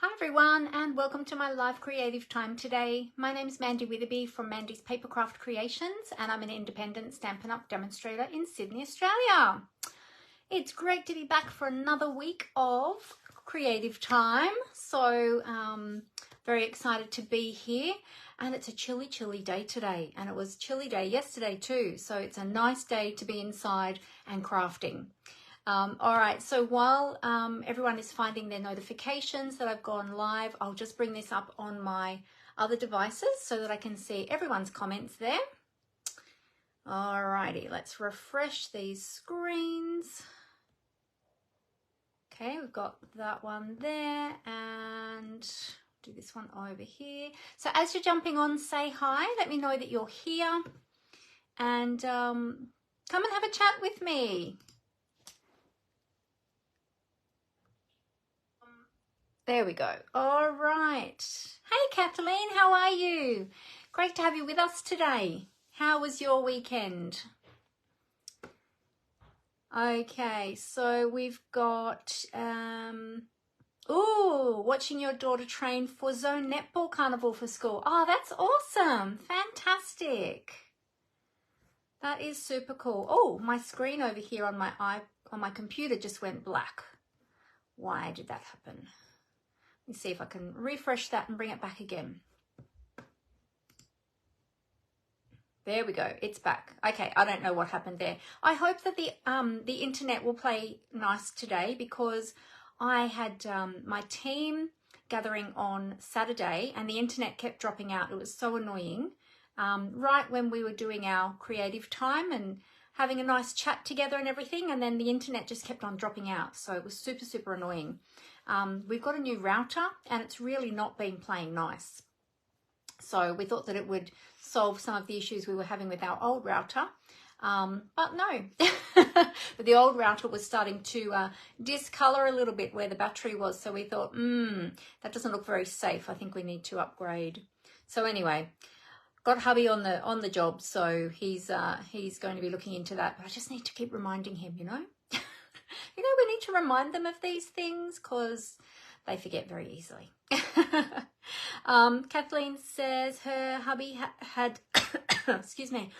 Hi everyone, and welcome to my live creative time today. My name is Mandy Witherby from Mandy's Papercraft Creations, and I'm an independent Stampin' Up! Demonstrator in Sydney, Australia. It's great to be back for another week of creative time. So very excited to be here, and it's a chilly day today, and it was a chilly day yesterday too. So it's a nice day to be inside and crafting. All right, so while everyone is finding their notifications that I've gone live, I'll just bring this up on my other devices so that I can see everyone's comments there. All righty, let's refresh these screens. Okay, we've got that one there, and do this one over here. So as you're jumping on, say hi, let me know that you're here, and come and have a chat with me. There we go. All right. Hey, Kathleen, how are you? Great to have you with us today. How was your weekend? Okay, so we've got, watching your daughter train for Zone Netball Carnival for school. Oh, that's awesome. Fantastic. That is super cool. Oh, my screen over here on my computer just went black. Why did that happen? Let me see if I can refresh that and bring it back again. There we go, it's back. Okay, I don't know what happened there. I hope that the internet will play nice today, because I had my team gathering on Saturday and the internet kept dropping out. It was so annoying. Right when we were doing our creative time and having a nice chat together and everything, and then the internet just kept on dropping out. So it was super annoying. We've got a new router and it's really not been playing nice. So we thought that it would solve some of the issues we were having with our old router. But no, but the old router was starting to discolor a little bit where the battery was. So we thought, that doesn't look very safe. I think we need to upgrade. So anyway, got hubby on the job, so he's going to be looking into that. But I just need to keep reminding him, you know. We need to remind them of these things because they forget very easily. Kathleen says her hubby had excuse me.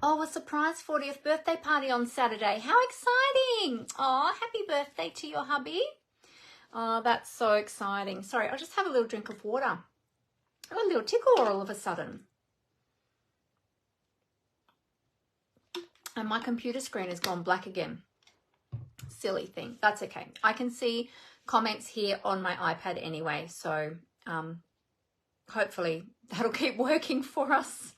Oh, a surprise 40th birthday party on Saturday. How exciting. Oh, happy birthday to your hubby. Oh, that's so exciting. Sorry, I'll just have a little drink of water. I got a little tickle all of a sudden. And my computer screen has gone black again. Silly thing. That's okay. I can see comments here on my iPad anyway, so hopefully that'll keep working for us.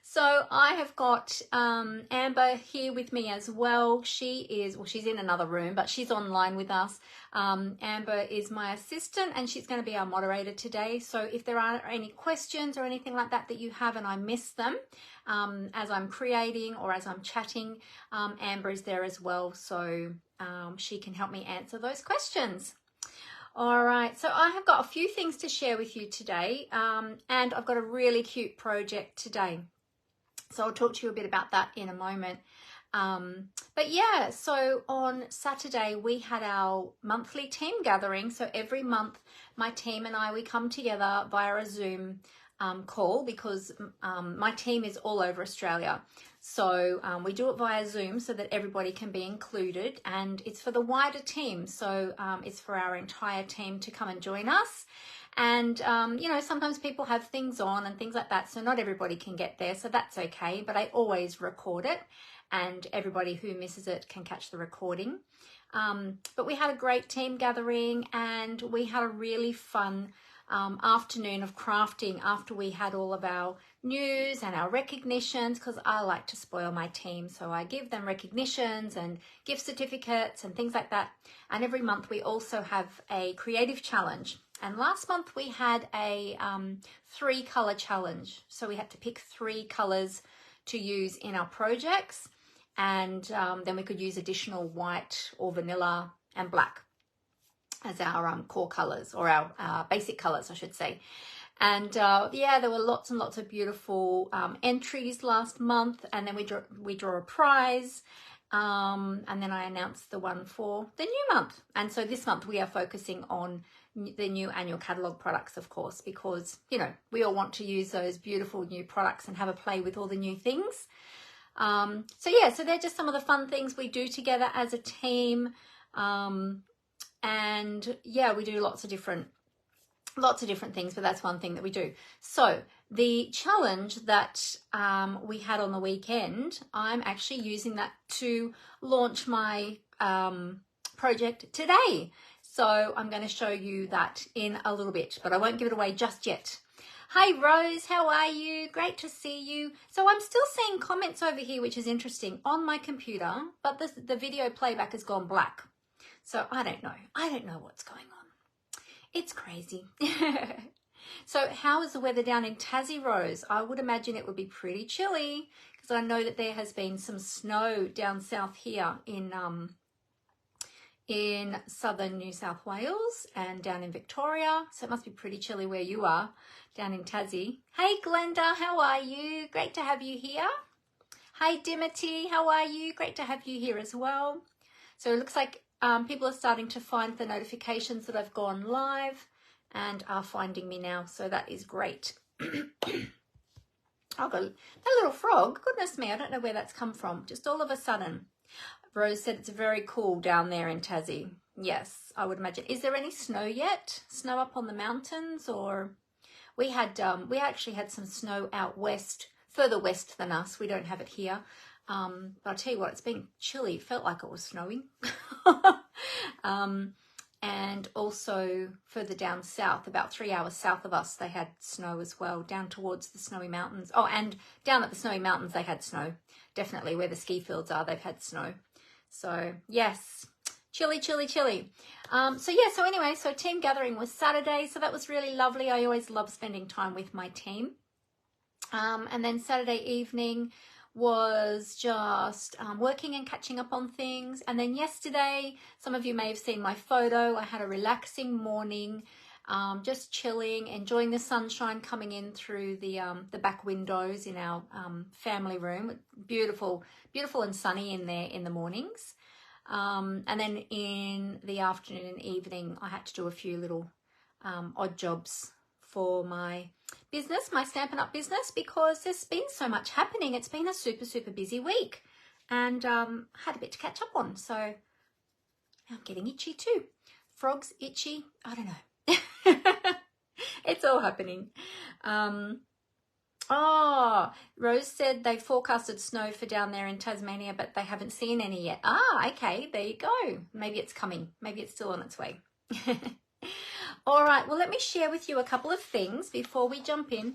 So I have got Amber here with me as well. She's in another room, but she's online with us. Amber is my assistant and she's going to be our moderator today. So if there are any questions or anything like that that you have and I miss them as I'm creating or as I'm chatting, Amber is there as well. So she can help me answer those questions. All right, so I have got a few things to share with you today, and I've got a really cute project today. So I'll talk to you a bit about that in a moment. But yeah, so on Saturday we had our monthly team gathering. So every month my team and I, we come together via a Zoom call, because my team is all over Australia. So we do it via Zoom so that everybody can be included, and it's for the wider team. So it's for our entire team to come and join us. And, sometimes people have things on and things like that. So not everybody can get there. So that's okay. But I always record it and everybody who misses it can catch the recording. But we had a great team gathering and we had a really fun afternoon of crafting after we had all of our news and our recognitions, because I like to spoil my team, so I give them recognitions and gift certificates and things like that. And every month we also have a creative challenge, and last month we had a 3-color challenge. So we had to pick 3 colors to use in our projects, and then we could use additional white or vanilla and black as our core colors, or our basic colors, I should say. And yeah, there were lots and lots of beautiful entries last month, and then we draw a prize, And then I announced the one for the new month. And so this month we are focusing on the new annual catalogue products, of course, because, you know, we all want to use those beautiful new products and have a play with all the new things. So yeah, so they're just some of the fun things we do together as a team. And yeah, we do lots of different things, but that's one thing that we do. So the challenge that we had on the weekend, I'm actually using that to launch my project today. So I'm going to show you that in a little bit, but I won't give it away just yet. Hi Rose, how are you? Great to see you. So I'm still seeing comments over here, which is interesting, on my computer, but the video playback has gone black. So I don't know what's going on. It's crazy. So how is the weather down in Tassie, Rose? I would imagine it would be pretty chilly, because I know that there has been some snow down south here in southern New South Wales and down in Victoria. So it must be pretty chilly where you are down in Tassie. Hey Glenda, how are you? Great to have you here. Hi Dimity, how are you? Great to have you here as well. So it looks like people are starting to find the notifications that I've gone live and are finding me now. So that is great. Oh, that little frog, goodness me, I don't know where that's come from. Just all of a sudden. Rose said it's very cool down there in Tassie. Yes, I would imagine. Is there any snow yet? Snow up on the mountains? Or we actually had some snow out west, further west than us. We don't have it here. But I'll tell you what, it's been chilly. It felt like it was snowing. And also further down south, about 3 hours south of us, they had snow as well, down towards the snowy mountains. Oh, and down at the snowy mountains, they had snow. Definitely where the ski fields are, they've had snow. So yes, chilly, chilly, chilly. So yeah, so anyway, so team gathering was Saturday. So that was really lovely. I always love spending time with my team. And then Saturday evening was just working and catching up on things. And then yesterday, some of you may have seen my photo. I had a relaxing morning, just chilling, enjoying the sunshine coming in through the back windows in our family room. Beautiful, beautiful and sunny in there in the mornings. And then in the afternoon and evening, I had to do a few little odd jobs for my business, my Stampin' Up business, because there's been so much happening. It's been a super, super busy week, and had a bit to catch up on. So I'm getting itchy too. Frogs itchy, I don't know. It's all happening. Oh, Rose said they forecasted snow for down there in Tasmania, but they haven't seen any yet. Ah, okay, there you go. Maybe it's coming. Maybe it's still on its way. All right, well, let me share with you a couple of things before we jump in.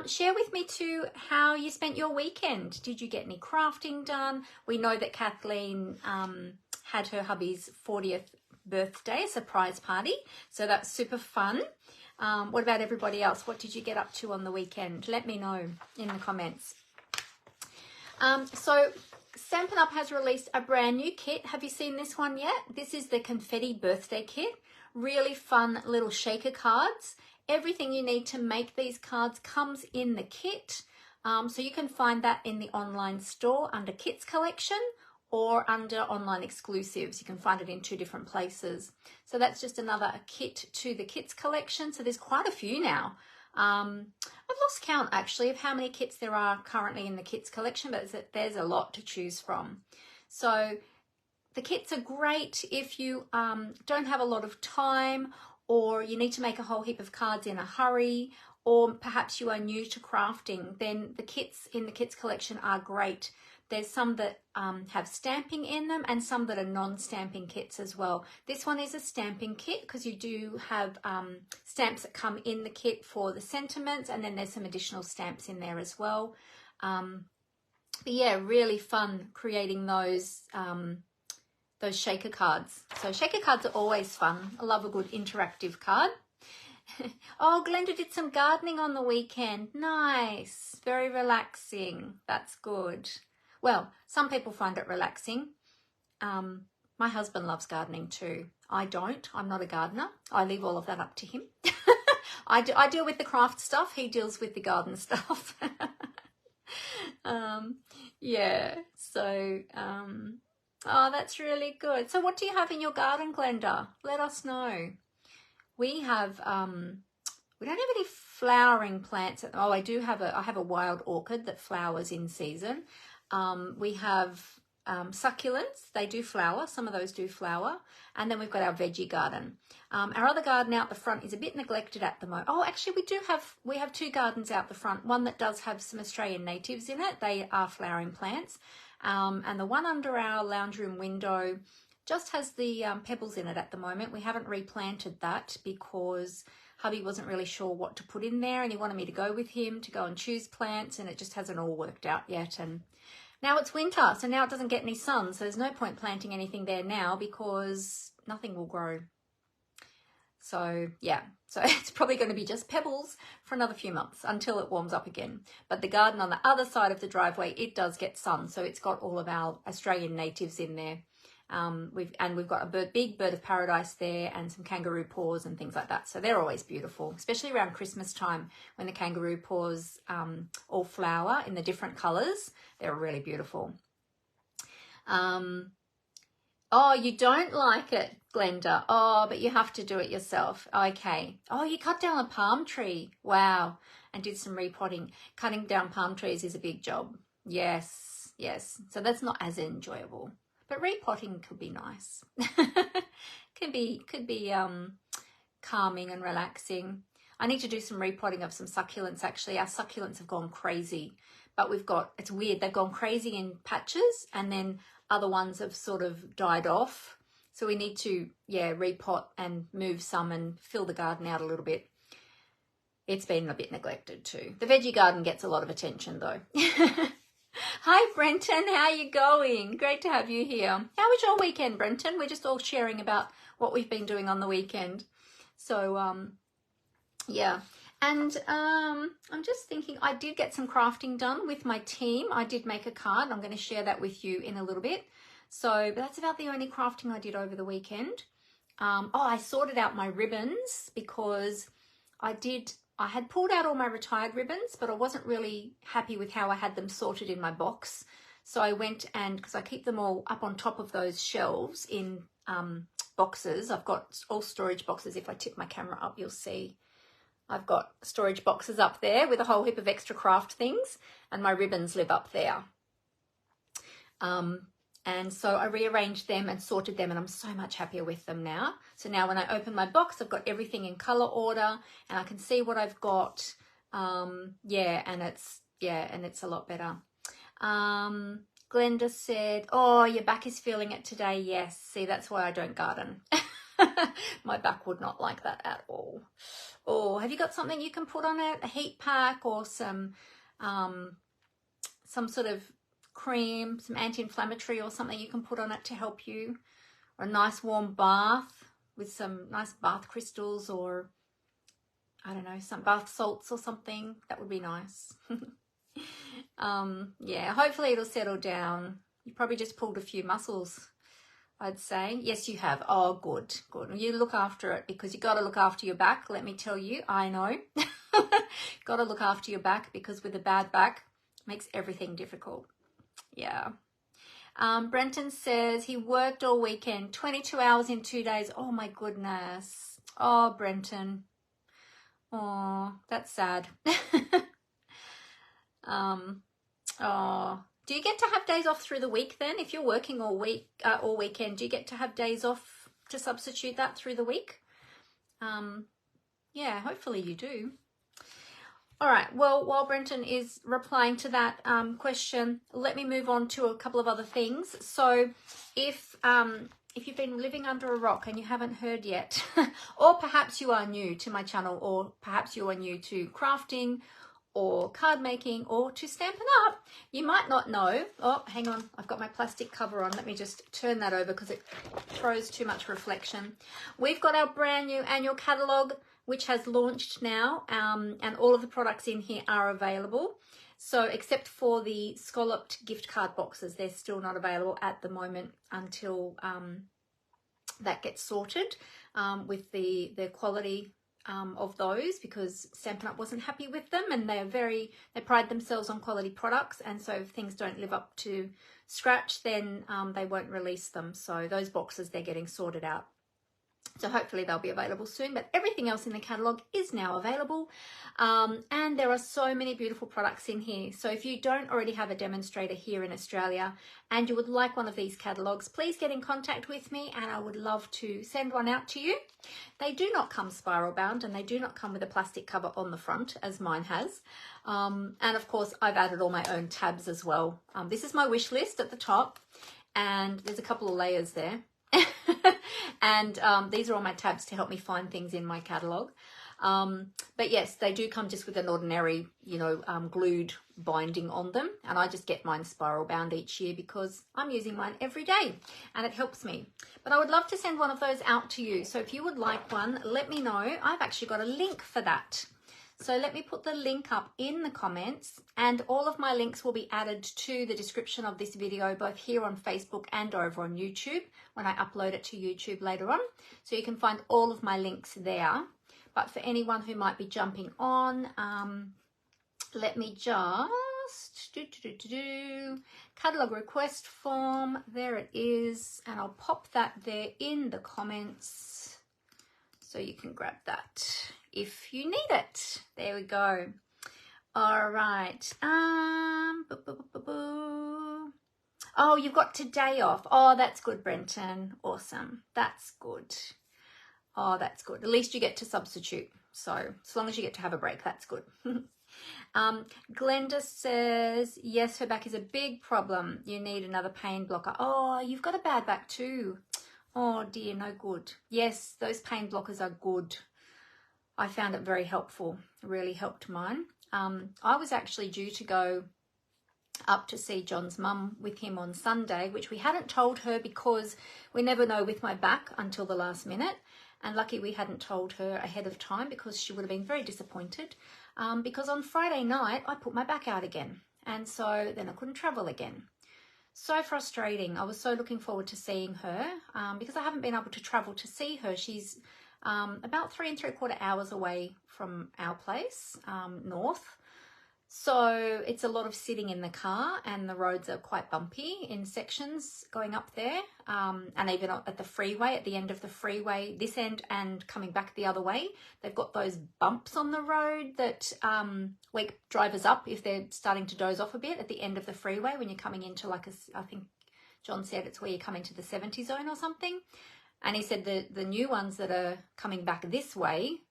Share with me too how you spent your weekend. Did you get any crafting done? We know that Kathleen had her hubby's 40th birthday, a surprise party, so that's super fun. What about everybody else? What did you get up to on the weekend? Let me know in the comments. So Stampin' Up has released a brand new kit. Have you seen this one yet? This is the confetti birthday kit. Really fun little shaker cards. Everything you need to make these cards comes in the kit. So you can find that in the online store under Kits Collection or under online exclusives. You can find it in 2 different places. So that's just another kit to the Kits Collection. So there's quite a few now. I've lost count actually of how many kits there are currently in the Kits Collection, but there's a lot to choose from. So the kits are great if you don't have a lot of time, or you need to make a whole heap of cards in a hurry, or perhaps you are new to crafting. Then the kits in the Kits Collection are great. There's some that have stamping in them and some that are non-stamping kits as well. This one is a stamping kit because you do have stamps that come in the kit for the sentiments, and then there's some additional stamps in there as well. But yeah, really fun creating those shaker cards. So shaker cards are always fun. I love a good interactive card. Oh, Glenda did some gardening on the weekend. Nice. Very relaxing. That's good. Well, some people find it relaxing. My husband loves gardening too. I don't. I'm not a gardener. I leave all of that up to him. I deal with the craft stuff. He deals with the garden stuff. Yeah. So, Oh, that's really good. So what do you have in your garden, Glenda? Let us know. We have, we don't have any flowering plants. Oh, I have a wild orchid that flowers in season. We have succulents. They do flower. Some of those do flower. And then we've got our veggie garden. Our other garden out the front is a bit neglected at the moment. Oh, actually, we have two gardens out the front. One that does have some Australian natives in it. They are flowering plants. And the one under our lounge room window just has the pebbles in it at the moment. We haven't replanted that because hubby wasn't really sure what to put in there, and he wanted me to go with him to go and choose plants, and it just hasn't all worked out yet. And now it's winter, so now it doesn't get any sun, so there's no point planting anything there now because nothing will grow. So yeah, so it's probably going to be just pebbles for another few months until it warms up again. But the garden on the other side of the driveway, it does get sun, so it's got all of our Australian natives in there. We've got a big bird of paradise there and some kangaroo paws and things like that. So they're always beautiful, especially around Christmas time when the kangaroo paws all flower in the different colours. They're really beautiful. Oh, you don't like it, Glenda. Oh, but you have to do it yourself. Okay. Oh, you cut down a palm tree. Wow. And did some repotting. Cutting down palm trees is a big job. Yes, yes. So that's not as enjoyable. But repotting could be nice. could be calming and relaxing. I need to do some repotting of some succulents actually. Our succulents have gone crazy. But it's weird, they've gone crazy in patches and then other ones have sort of died off. So we need to, repot and move some and fill the garden out a little bit. It's been a bit neglected too. The veggie garden gets a lot of attention though. Hi Brenton, how are you going? Great to have you here. How was your weekend, Brenton? We're just all sharing about what we've been doing on the weekend. So, yeah. And I'm just thinking, I did get some crafting done with my team. I did make a card. I'm going to share that with you in a little bit. So that's about the only crafting I did over the weekend. I sorted out my ribbons because I had pulled out all my retired ribbons, but I wasn't really happy with how I had them sorted in my box. So I went because I keep them all up on top of those shelves in boxes. I've got all storage boxes. If I tip my camera up, you'll see. I've got storage boxes up there with a whole heap of extra craft things, and my ribbons live up there. And so I rearranged them and sorted them, and I'm so much happier with them now. So now when I open my box, I've got everything in color order and I can see what I've got. And it's a lot better. Glenda said, oh, your back is feeling it today. Yes. See, that's why I don't garden. My back would not like that at all. Oh, have you got something you can put on it? A heat pack or some sort of cream, some anti-inflammatory or something you can put on it to help you, or a nice warm bath with some nice bath crystals, or I don't know, some bath salts or something. That would be nice. Yeah, hopefully it'll settle down. You probably just pulled a few muscles, I'd say. Yes, you have. Oh, good. You look after it, because you got to look after your back. Let me tell you, I know. Got to look after your back, because with a bad back, it makes everything difficult. Yeah. Brenton says he worked all weekend, 22 hours in 2 days. Oh my goodness. Oh, Brenton. Oh, that's sad. Oh, do you get to have days off through the week then? If you're working all weekend, do you get to have days off to substitute that through the week? Yeah, hopefully you do. All right, well, while Brenton is replying to that question, let me move on to a couple of other things. So if you've been living under a rock and you haven't heard yet, or perhaps you are new to my channel, or perhaps you are new to crafting or card making or to Stampin' Up, you might not know. Oh, hang on, I've got my plastic cover on. Let me just turn that over because it throws too much reflection. We've got our brand new annual catalogue, which has launched now, and all of the products in here are available. So except for the scalloped gift card boxes, they're still not available at the moment until that gets sorted with the quality of those because Stampin' Up wasn't happy with them, and they pride themselves on quality products, and so if things don't live up to scratch, then they won't release them. So those boxes, they're getting sorted out. So hopefully they'll be available soon, but everything else in the catalogue is now available. And there are so many beautiful products in here. So if you don't already have a demonstrator here in Australia and you would like one of these catalogues, please get in contact with me and I would love to send one out to you. They do not come spiral bound and they do not come with a plastic cover on the front as mine has. And of course I've added all my own tabs as well. This is my wish list at the top and there's a couple of layers there. And these are all my tabs to help me find things in my catalogue. But yes, they do come just with an ordinary, you know, glued binding on them. And I just get mine spiral bound each year because I'm using mine every day and it helps me. But I would love to send one of those out to you. So if you would like one, let me know. I've actually got a link for that. So let me put the link up in the comments, and all of my links will be added to the description of this video, both here on Facebook and over on YouTube when I upload it to YouTube later on. So you can find all of my links there. But for anyone who might be jumping on, let me just catalogue request form. There it is. And I'll pop that there in the comments so you can grab that if you need it. There we go. All right. Oh, you've got today off. Oh, that's good, Brenton. Awesome. That's good. Oh, that's good. At least you get to substitute. So as long as you get to have a break, that's good. Glenda says, yes, her back is a big problem. You need another pain blocker. Oh, you've got a bad back too. Oh dear, no good. Yes, those pain blockers are good. I found it very helpful. It really helped mine. I was actually due to go up to see John's mum with him on Sunday, which we hadn't told her because we never know with my back until the last minute. And lucky we hadn't told her ahead of time because she would have been very disappointed. Because on Friday night, I put my back out again. And so then I couldn't travel again. So frustrating. I was so looking forward to seeing her because I haven't been able to travel to see her. She's about 3 3/4 hours away from our place, north. So it's a lot of sitting in the car and the roads are quite bumpy in sections going up there. And even at the freeway, at the end of the freeway, this end and coming back the other way, they've got those bumps on the road that wake drivers up if they're starting to doze off a bit at the end of the freeway when you're coming into like I think John said it's where you come into the 70 zone or something. And he said the new ones that are coming back this way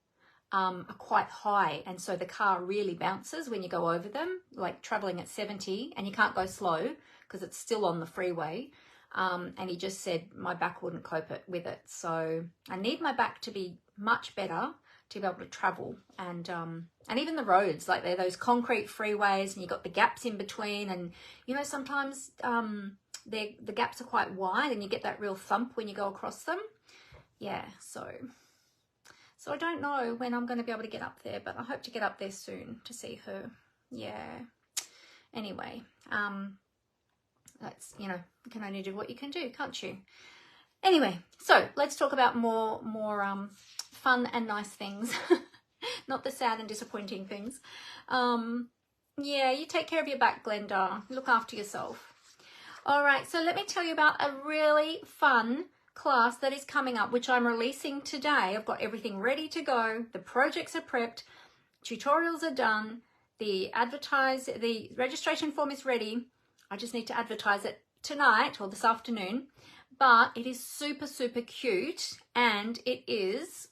are quite high, and so the car really bounces when you go over them, like traveling at 70, and you can't go slow because it's still on the freeway. And he just said my back wouldn't cope with it. So I need my back to be much better to be able to travel. And even the roads, like they're those concrete freeways and you've got the gaps in between, and you know sometimes the gaps are quite wide and you get that real thump when you go across them. Yeah, so I don't know when I'm going to be able to get up there, but I hope to get up there soon to see her. Yeah. Anyway, that's, you know, you can only do what you can do, can't you? Anyway, so let's talk about more fun and nice things, not the sad and disappointing things. Yeah, you take care of your back, Glenda. Look after yourself. All right, so let me tell you about a really fun class that is coming up, which I'm releasing today. I've got everything ready to go. The projects are prepped, tutorials are done, the registration form is ready. I just need to advertise it tonight or this afternoon, but it is super, super cute, and it is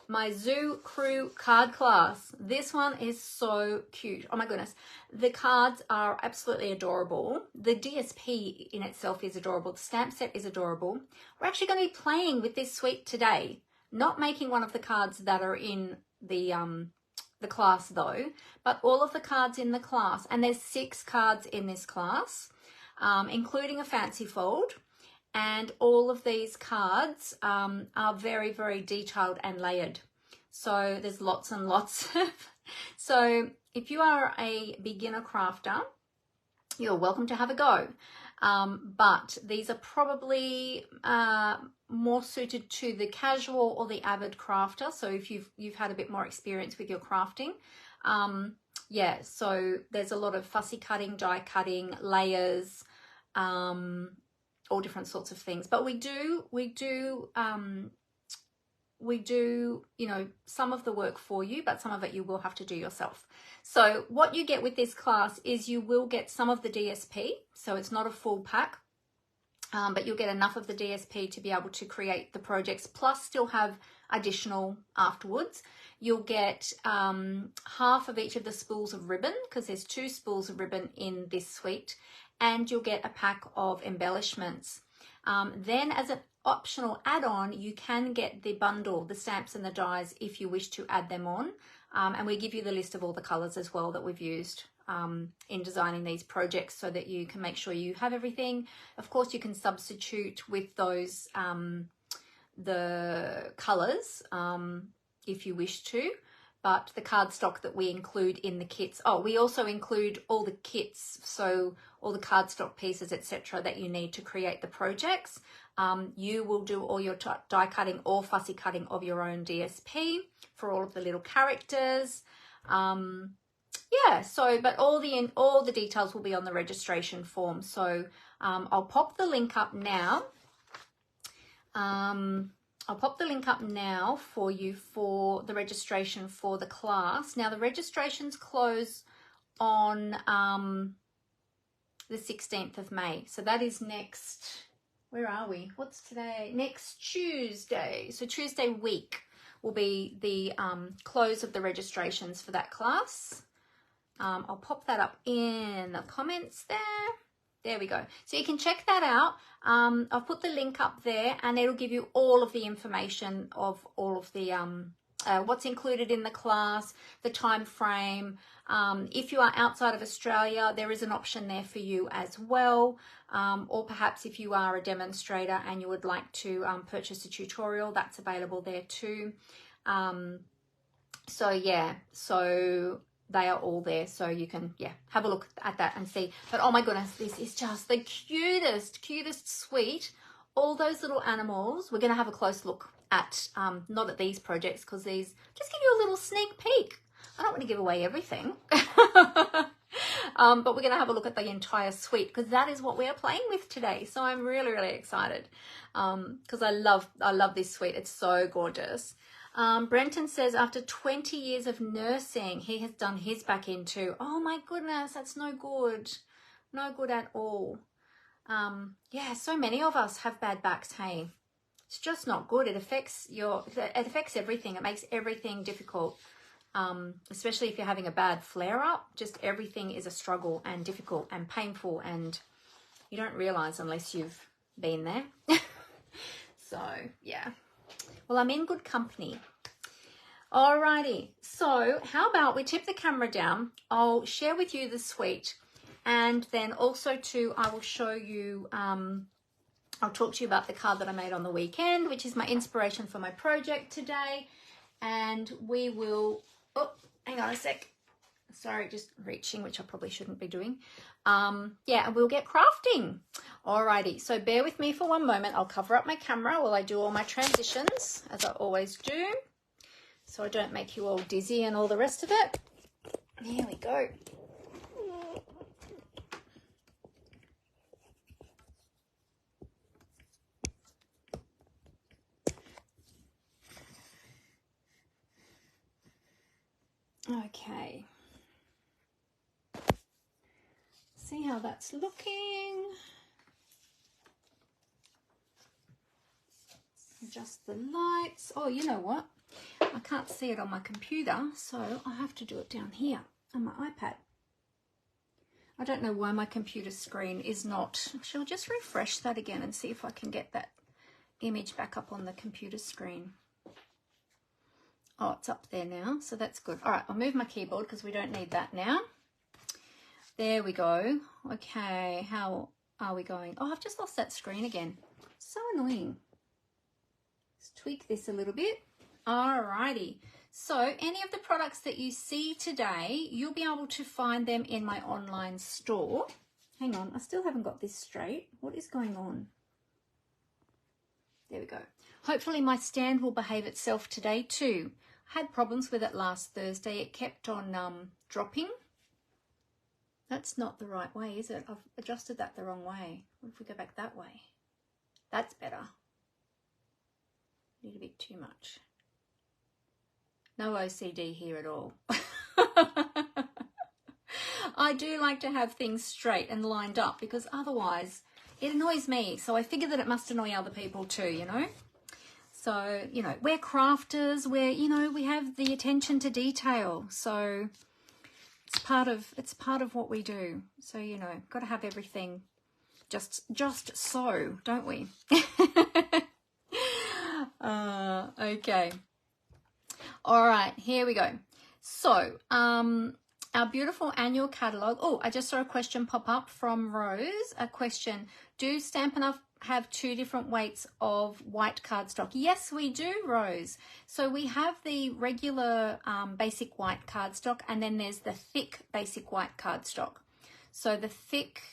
my Zoo Crew card class. This one is so cute. Oh my goodness. The cards are absolutely adorable. The DSP in itself is adorable. The stamp set is adorable. We're actually going to be playing with this suite today. Not making one of the cards that are in the class though, but all of the cards in the class. And there's 6 cards in this class, including a fancy fold. And all of these cards are very, very detailed and layered. So there's lots and lots. So if you are a beginner crafter, you're welcome to have a go. but these are probably more suited to the casual or the avid crafter. So if you've had a bit more experience with your crafting, yeah, so there's a lot of fussy cutting, die cutting, layers, all different sorts of things. But we do, you know, some of the work for you, but some of it you will have to do yourself. So what you get with this class is you will get some of the DSP. So it's not a full pack, but you'll get enough of the DSP to be able to create the projects, plus still have additional afterwards. You'll get half of each of the spools of ribbon, because there's 2 spools of ribbon in this suite, and you'll get a pack of embellishments. Then as an optional add-on, you can get the bundle, the stamps and the dies, if you wish to add them on. And we give you the list of all the colours as well that we've used in designing these projects, so that you can make sure you have everything. Of course, you can substitute with those the colours if you wish to, but the cardstock that we include in the kits, we also include all the kits, so all the cardstock pieces, etc., that you need to create the projects. You will do all your die cutting or fussy cutting of your own DSP for all of the little characters. Yeah, so but all the details will be on the registration form. So I'll pop the link up now. I'll pop the link up now for you for the registration for the class. Now the registrations close on the 16th of May. So that is next, where are we? What's today? Next Tuesday. So Tuesday week will be the close of the registrations for that class. I'll pop that up in the comments there. There we go. So you can check that out. I'll put the link up there, and it'll give you all of the information of all of the what's included in the class, the time frame. If you are outside of Australia, there is an option there for you as well. Or perhaps if you are a demonstrator and you would like to purchase a tutorial, that's available there too. So yeah, so they are all there, so you can, yeah, have a look at that and see. But oh my goodness, this is just the cutest suite. All those little animals. We're going to have a close look at, not at these projects, because these just give you a little sneak peek. I don't want to give away everything. But we're going to have a look at the entire suite, because that is what we are playing with today. So I'm really, really excited, because I love this suite. It's so gorgeous. Brenton says after 20 years of nursing, he has done his back into. Oh my goodness, that's no good. No good at all. Yeah, so many of us have bad backs, hey. It's just not good. It affects everything. It makes everything difficult. Especially if you're having a bad flare-up, just everything is a struggle and difficult and painful, and you don't realize unless you've been there. So, yeah. Well, I'm in good company. Alrighty, so how about we tip the camera down? I'll share with you the suite, and then also too, I will show you, I'll talk to you about the card that I made on the weekend, which is my inspiration for my project today. And we will, oh, hang on a sec. Sorry, just reaching, which I probably shouldn't be doing. Yeah, and we'll get crafting. Alrighty, so bear with me for one moment. I'll cover up my camera while I do all my transitions, as I always do, so I don't make you all dizzy and all the rest of it. Here we go. Okay. See how that's looking. Adjust the lights. Oh, you know what? I can't see it on my computer, so I have to do it down here on my iPad. I don't know why my computer screen is not. Shall I just refresh that again and see if I can get that image back up on the computer screen? Oh, it's up there now, so that's good. All right, I'll move my keyboard because we don't need that now. There we go. Okay, how are we going? Oh, I've just lost that screen again. So annoying. Let's tweak this a little bit. Alrighty. So any of the products that you see today, you'll be able to find them in my online store. Hang on, I still haven't got this straight. What is going on? There we go. Hopefully my stand will behave itself today too. I had problems with it last Thursday. It kept on dropping. That's not the right way, is it? I've adjusted that the wrong way. What if we go back that way? That's better. Need a bit too much. No OCD here at all. I do like to have things straight and lined up because otherwise it annoys me. So I figure that it must annoy other people too, you know. So, you know, we're crafters, we have the attention to detail. So it's part of what we do. So, you know, got to have everything just so, don't we? Okay. All right, here we go. So, our beautiful annual catalogue. Oh, I just saw a question pop up from Rose. A question: do Stampin' Up! Have 2 different weights of white cardstock? Yes, we do, Rose. So we have the regular basic white cardstock, and then there's the thick basic white cardstock. So the thick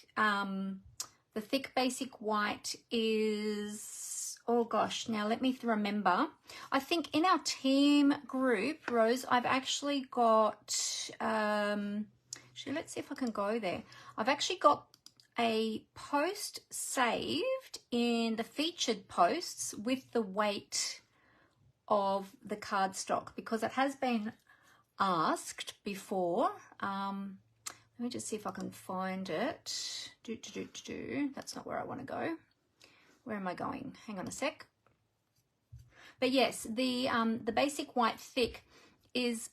basic white is, oh gosh, now let me remember. I think in our team group, Rose, I've actually got, actually, let's see if I can go there. I've actually got a post saved in the featured posts with the weight of the cardstock because it has been asked before. Let me just see if I can find it. That's not where I want to go. Where am I going? Hang on a sec. But yes, the basic white thick is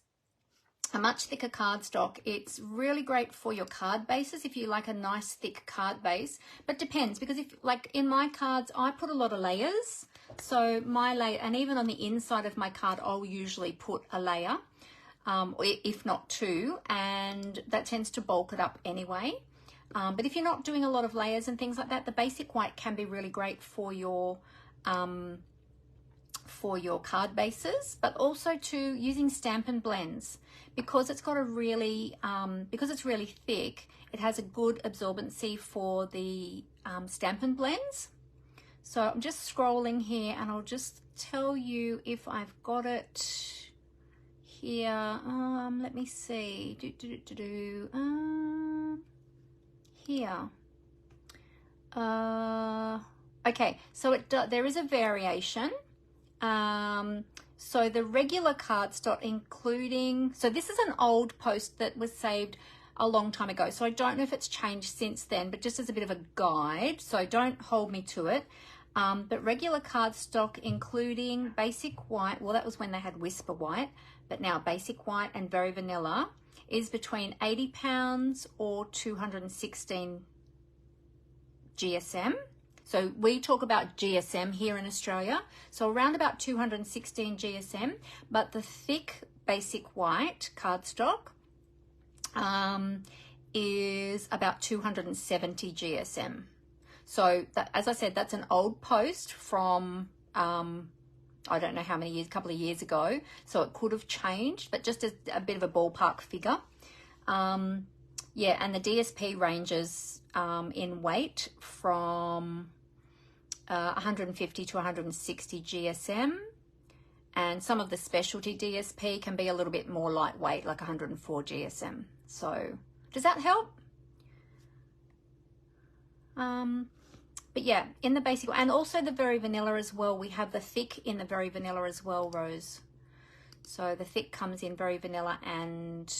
a much thicker cardstock. It's really great for your card bases if you like a nice thick card base, but depends, because if, like in my cards, I put a lot of layers. So my layer, and even on the inside of my card, I'll usually put a layer, if not 2, and that tends to bulk it up anyway. But if you're not doing a lot of layers and things like that, the basic white can be really great for your card bases, but also to using Stampin' blends, because it's got a really, because it's really thick, it has a good absorbency for the Stampin' blends. So I'm just scrolling here and I'll just tell you if I've got it here. Let me see. Here. Okay, so there is a variation. So the regular cardstock, including, so this is an old post that was saved a long time ago, so I don't know if it's changed since then, but just as a bit of a guide, so don't hold me to it. But regular cardstock, including basic white, well, that was when they had Whisper White, but now basic white and very vanilla, is between £80 or 216 GSM. So we talk about GSM here in Australia. So around about 216 GSM, but the thick basic white cardstock is about 270 GSM. So that, as I said, that's an old post from, I don't know how many years, a couple of years ago. So it could have changed, but just as a bit of a ballpark figure. Yeah, and the DSP ranges in weight from 150 to 160 GSM, and some of the specialty DSP can be a little bit more lightweight, like 104 GSM. So does that help? But yeah, in the basic, and also the very vanilla as well, we have the thick in the very vanilla as well, Rose. So the thick comes in very vanilla and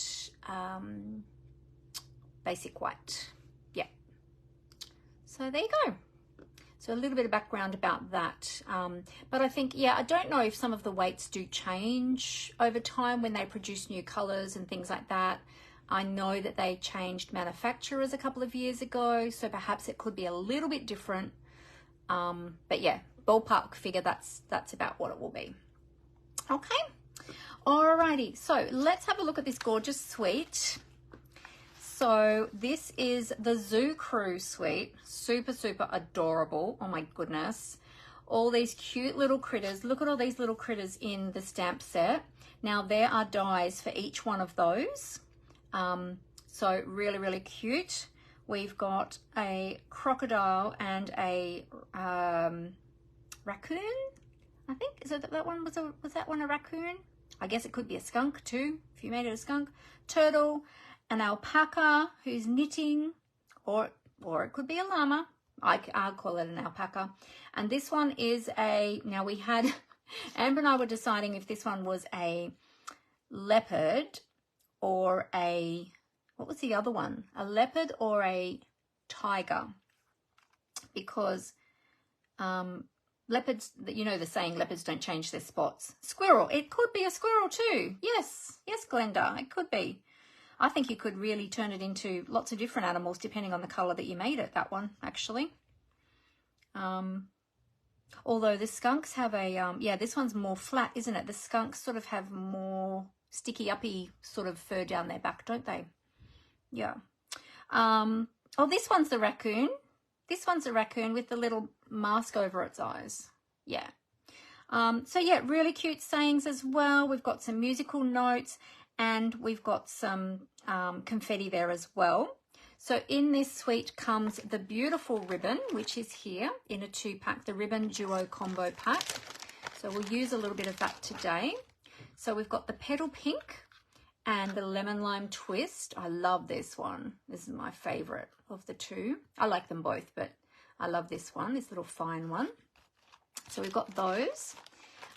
basic white. Yeah. So there you go. So a little bit of background about that. But I think, yeah, I don't know if some of the weights do change over time when they produce new colors and things like that. I know that they changed manufacturers a couple of years ago, so perhaps it could be a little bit different. But yeah, ballpark figure, that's about what it will be. Okay. Alrighty, so let's have a look at this gorgeous suite. So this is the Zoo Crew suite. Super, super adorable. Oh my goodness. All these cute little critters. Look at all these little critters in the stamp set. Now there are dies for each one of those. So really, really cute. We've got a crocodile and a raccoon. I think is that one was that one a raccoon? I guess it could be a skunk too if you made it a skunk. Turtle, an alpaca who's knitting, or it could be a llama. I'll call it an alpaca. And this one is now we had, Amber and I were deciding if this one was a leopard or what was the other one? A leopard or a tiger? Because leopards, you know the saying, leopards don't change their spots. Squirrel, it could be a squirrel too. Yes, Glenda, it could be. I think you could really turn it into lots of different animals depending on the colour that you made it, that one, actually. Although the skunks have yeah, this one's more flat, isn't it? The skunks sort of have more sticky-uppy sort of fur down their back, don't they? Yeah. Oh, this one's the raccoon. This one's a raccoon with the little mask over its eyes. Yeah. So, yeah, really cute sayings as well. We've got some musical notes and we've got some confetti there as well. So in this suite comes the beautiful ribbon, which is here in a 2-pack, the Ribbon Duo Combo Pack. So we'll use a little bit of that today. So we've got the Petal Pink and the Lemon Lime Twist. I love this one. This is my favourite of the two. I like them both, but I love this one, this little fine one. So we've got those.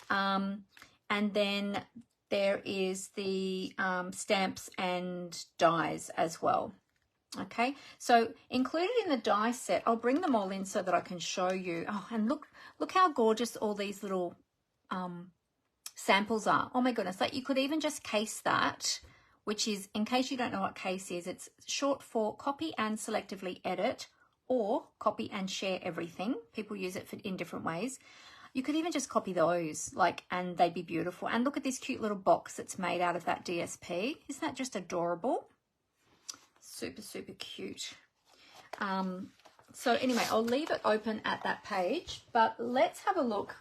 And then there is the stamps and dies as well. Okay, so included in the die set, I'll bring them all in so that I can show you. Oh, and look how gorgeous all these little samples are. Oh my goodness, like you could even just case that, which is, in case you don't know what case is, it's short for copy and selectively edit, or copy and share everything. People use it in different ways. You could even just copy those, and they'd be beautiful. And look at this cute little box that's made out of that DSP. Isn't that just adorable? Super, super cute. So anyway, I'll leave it open at that page, but let's have a look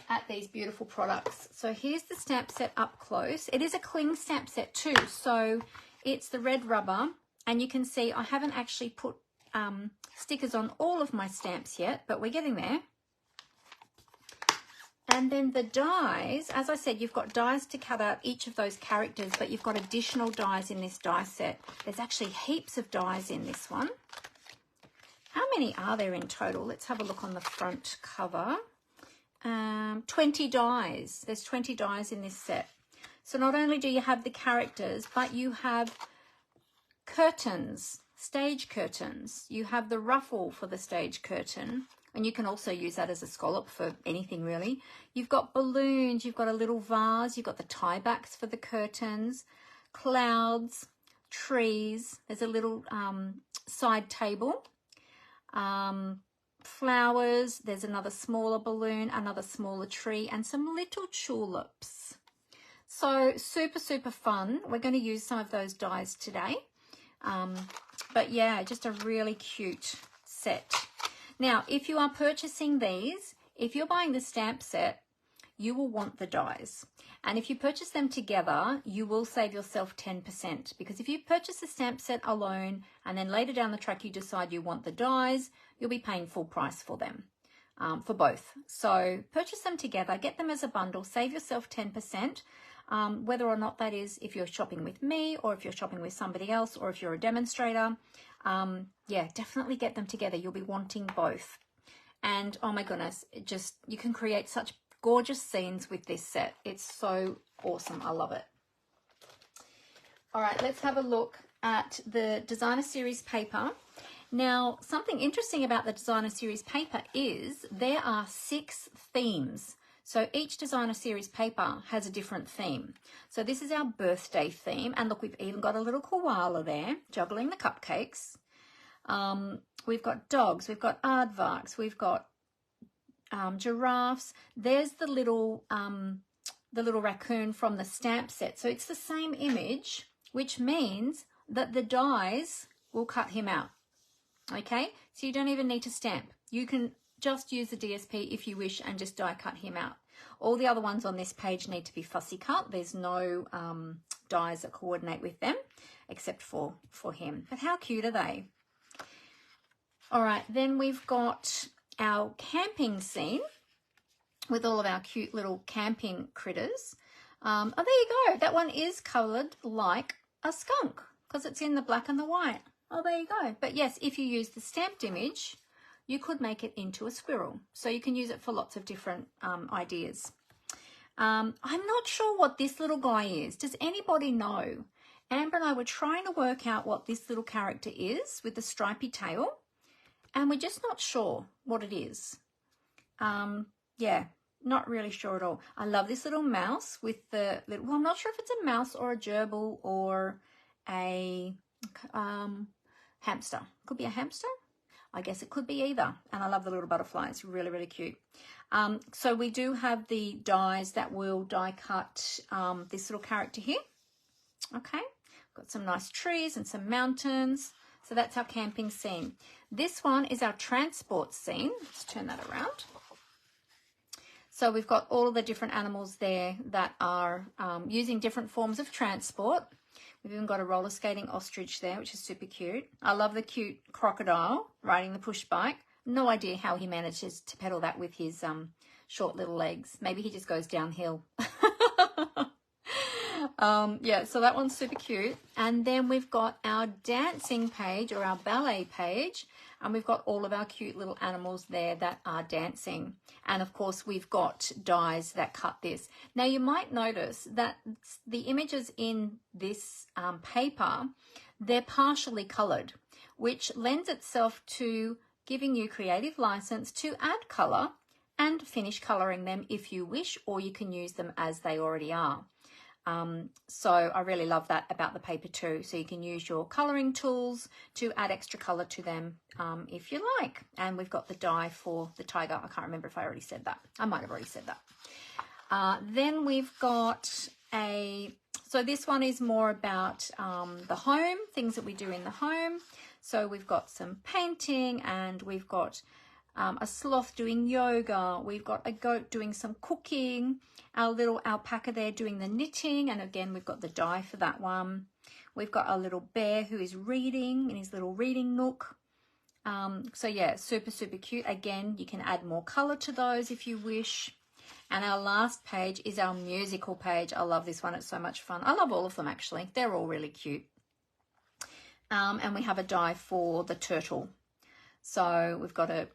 at these beautiful products. So here's the stamp set up close. It is a cling stamp set too. So it's the red rubber, and you can see I haven't actually put stickers on all of my stamps yet, but we're getting there. And then the dies, as I said, you've got dies to cut out each of those characters, but you've got additional dies in this die set. There's actually heaps of dies in this one. How many are there in total? Let's have a look on the front cover. 20 dies. There's 20 dies in this set. So not only do you have the characters, but you have curtains, stage curtains. You have the ruffle for the stage curtain. And you can also use that as a scallop for anything really. You've got balloons, you've got a little vase, you've got the tie backs for the curtains, clouds, trees, there's a little side table, flowers, there's another smaller balloon, another smaller tree, and some little tulips. So super, super fun. We're going to use some of those dies today. But yeah, just a really cute set. Now, if you are purchasing these, if you're buying the stamp set, you will want the dies. And if you purchase them together, you will save yourself 10%. Because if you purchase the stamp set alone and then later down the track you decide you want the dies, you'll be paying full price for them, for both. So purchase them together, get them as a bundle, save yourself 10%. Whether or not that is if you're shopping with me or if you're shopping with somebody else or if you're a demonstrator. Yeah, definitely get them together. You'll be wanting both. And oh my goodness, you can create such gorgeous scenes with this set. It's so awesome. I love it. All right, let's have a look at the designer series paper. Now, something interesting about the designer series paper is there are 6 themes. So each designer series paper has a different theme. So this is our birthday theme. And look, we've even got a little koala there juggling the cupcakes. We've got dogs, we've got aardvarks, we've got giraffes. There's the little raccoon from the stamp set. So it's the same image, which means that the dies will cut him out. Okay, so you don't even need to stamp. You can just use the DSP if you wish and just die cut him out. All the other ones on this page need to be fussy cut. There's no dies that coordinate with them. except for him. But how cute are they? All right, then we've got our camping scene with all of our cute little camping critters. Oh, there you go. That one is coloured like a skunk because it's in the black and the white. Oh, there you go. But yes, if you use the stamped image, you could make it into a squirrel. So you can use it for lots of different ideas. I'm not sure what this little guy is. Does anybody know? Amber and I were trying to work out what this little character is with the stripy tail, and we're just not sure what it is. Yeah, not really sure at all. I love this little mouse with the little, well, I'm not sure if it's a mouse or a gerbil or a hamster. Could be a hamster. I guess it could be either. And I love the little butterflies. Really, really cute. So we do have the dies that will die cut this little character here. Okay. Got some nice trees and some mountains. So that's our camping scene. This one is our transport scene. Let's turn that around. So we've got all of the different animals there that are using different forms of transport. We've even got a roller skating ostrich there, which is super cute. I love the cute crocodile riding the push bike. No idea how he manages to pedal that with his short little legs. Maybe he just goes downhill. Yeah, so that one's super cute. And then we've got our dancing page or our ballet page. And we've got all of our cute little animals there that are dancing. And of course, we've got dies that cut this. Now, you might notice that the images in this paper, they're partially colored, which lends itself to giving you creative license to add color and finish coloring them if you wish, or you can use them as they already are. So I really love that about the paper too. So you can use your colouring tools to add extra colour to them if you like. And we've got the die for the tiger. I can't remember if I already said that. I might have already said that. Then we've got so this one is more about the home, things that we do in the home. So we've got some painting and we've got a sloth doing yoga. We've got a goat doing some cooking. Our little alpaca there doing the knitting. And again, we've got the die for that one. We've got a little bear who is reading in his little reading nook. So yeah, super, super cute. Again, you can add more color to those if you wish. And our last page is our musical page. I love this one. It's so much fun. I love all of them, actually. They're all really cute. And we have a die for the turtle. So we've got a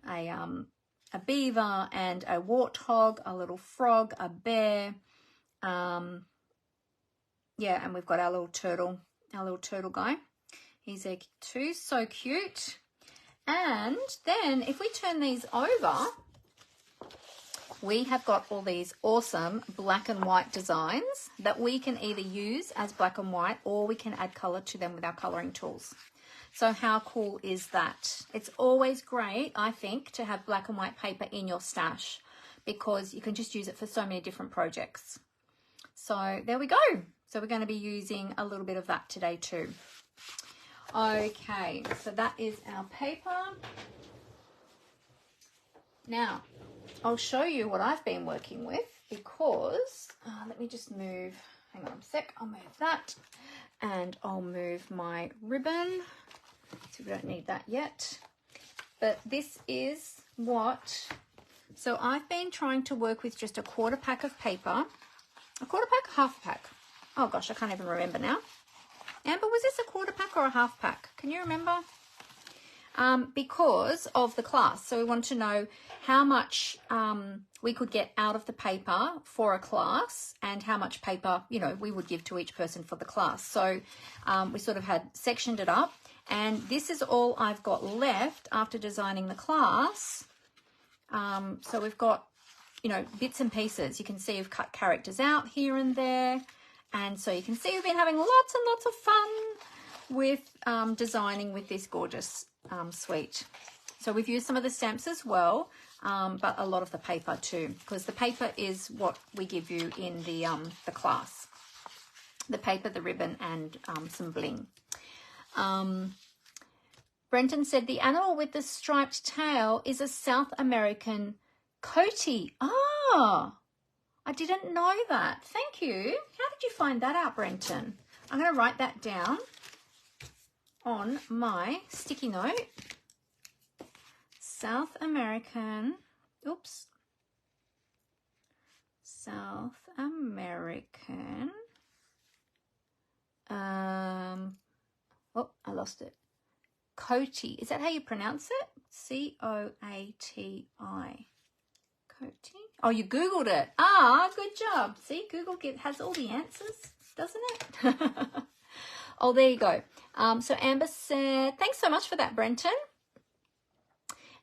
beaver and a warthog, a little frog, a bear. Yeah, and we've got our little turtle guy. He's there too, so cute. And then if we turn these over, we have got all these awesome black and white designs that we can either use as black and white or we can add color to them with our coloring tools. So how cool is that? It's always great, I think, to have black and white paper in your stash because you can just use it for so many different projects. So there we go. So we're going to be using a little bit of that today too. Okay, so that is our paper. Now, I'll show you what I've been working with because, let me just move, hang on a sec, I'll move that and I'll move my ribbon. So we don't need that yet. But this is what, so I've been trying to work with just a quarter pack of paper. A quarter pack, half a pack? Oh gosh, I can't even remember now. Amber, was this a quarter pack or a half pack? Can you remember? Because of the class. So we want to know how much we could get out of the paper for a class and how much paper, you know, we would give to each person for the class. So we sort of had sectioned it up. And this is all I've got left after designing the class. So we've got, you know, bits and pieces. You can see we've cut characters out here and there. And so you can see we've been having lots and lots of fun with designing with this gorgeous suite. So we've used some of the stamps as well, but a lot of the paper too, because the paper is what we give you in the class. The paper, the ribbon, and some bling. Brenton said the animal with the striped tail is a South American coati. Ah, I didn't know that. Thank you. How did you find that out, Brenton? I'm going to write that down on my sticky note. South American, oops, South American, oh, I lost it. Coati, is that how you pronounce it? C-O-A-T-I. Coati. Oh, you Googled it. Ah, good job. See, Google has all the answers, doesn't it? Oh, there you go. So Amber said, thanks so much for that, Brenton.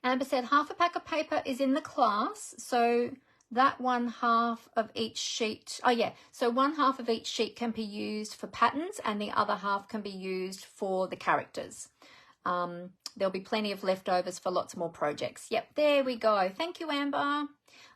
Amber said, half a pack of paper is in the class. So that 1/2 of each sheet. Oh, yeah. So 1/2 of each sheet can be used for patterns and the other half can be used for the characters. There'll be plenty of leftovers for lots more projects. Yep, there we go. Thank you, Amber.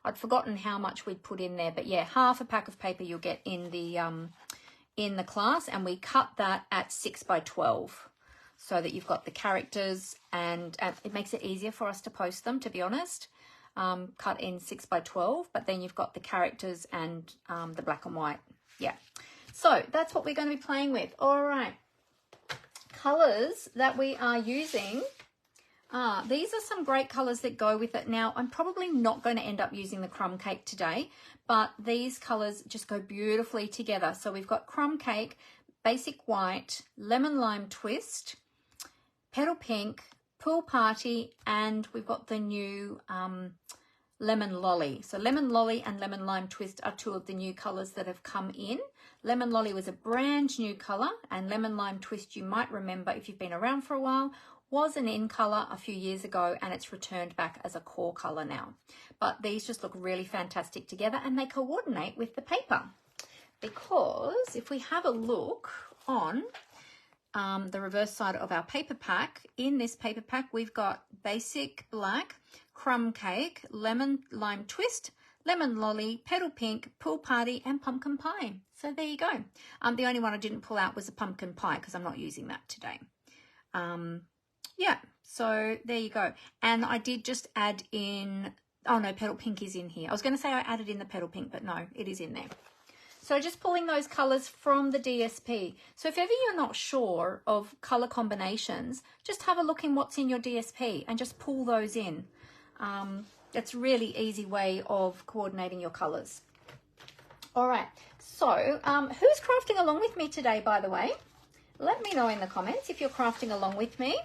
I'd forgotten how much we'd put in there, but yeah, half a pack of paper you'll get in the class, and we cut that at 6 by 12 so that you've got the characters, and it makes it easier for us to post them, to be honest. Cut in 6 by 12, but then you've got the characters and the black and white. Yeah, so that's what we're going to be playing with. All right. Colors that we are using, these are some great colors that go with it. Now, I'm probably not going to end up using the crumb cake today, but these colors just go beautifully together. So we've got crumb cake, basic white, lemon lime twist, petal pink, pool party, and we've got the new lemon lolly. So lemon lolly and lemon lime twist are two of the new colors that have come in. Lemon lolly was a brand new color, and lemon lime twist, you might remember if you've been around for a while, was an in color a few years ago, and it's returned back as a core color now. But these just look really fantastic together, and they coordinate with the paper, because if we have a look on the reverse side of our paper pack, in this paper pack we've got basic black, crumb cake, lemon lime twist, lemon lolly, petal pink, pool party, and pumpkin pie. So there you go. The only one I didn't pull out was the pumpkin pie because I'm not using that today. Yeah, so there you go. And I did just add in, oh no, petal pink is in here. I was going to say I added in the petal pink, but no, it is in there. So just pulling those colors from the DSP. So if ever you're not sure of color combinations, just have a look in what's in your DSP and just pull those in. It's a really easy way of coordinating your colors. All right, so who's crafting along with me today, by the way? Let me know in the comments if you're crafting along with me.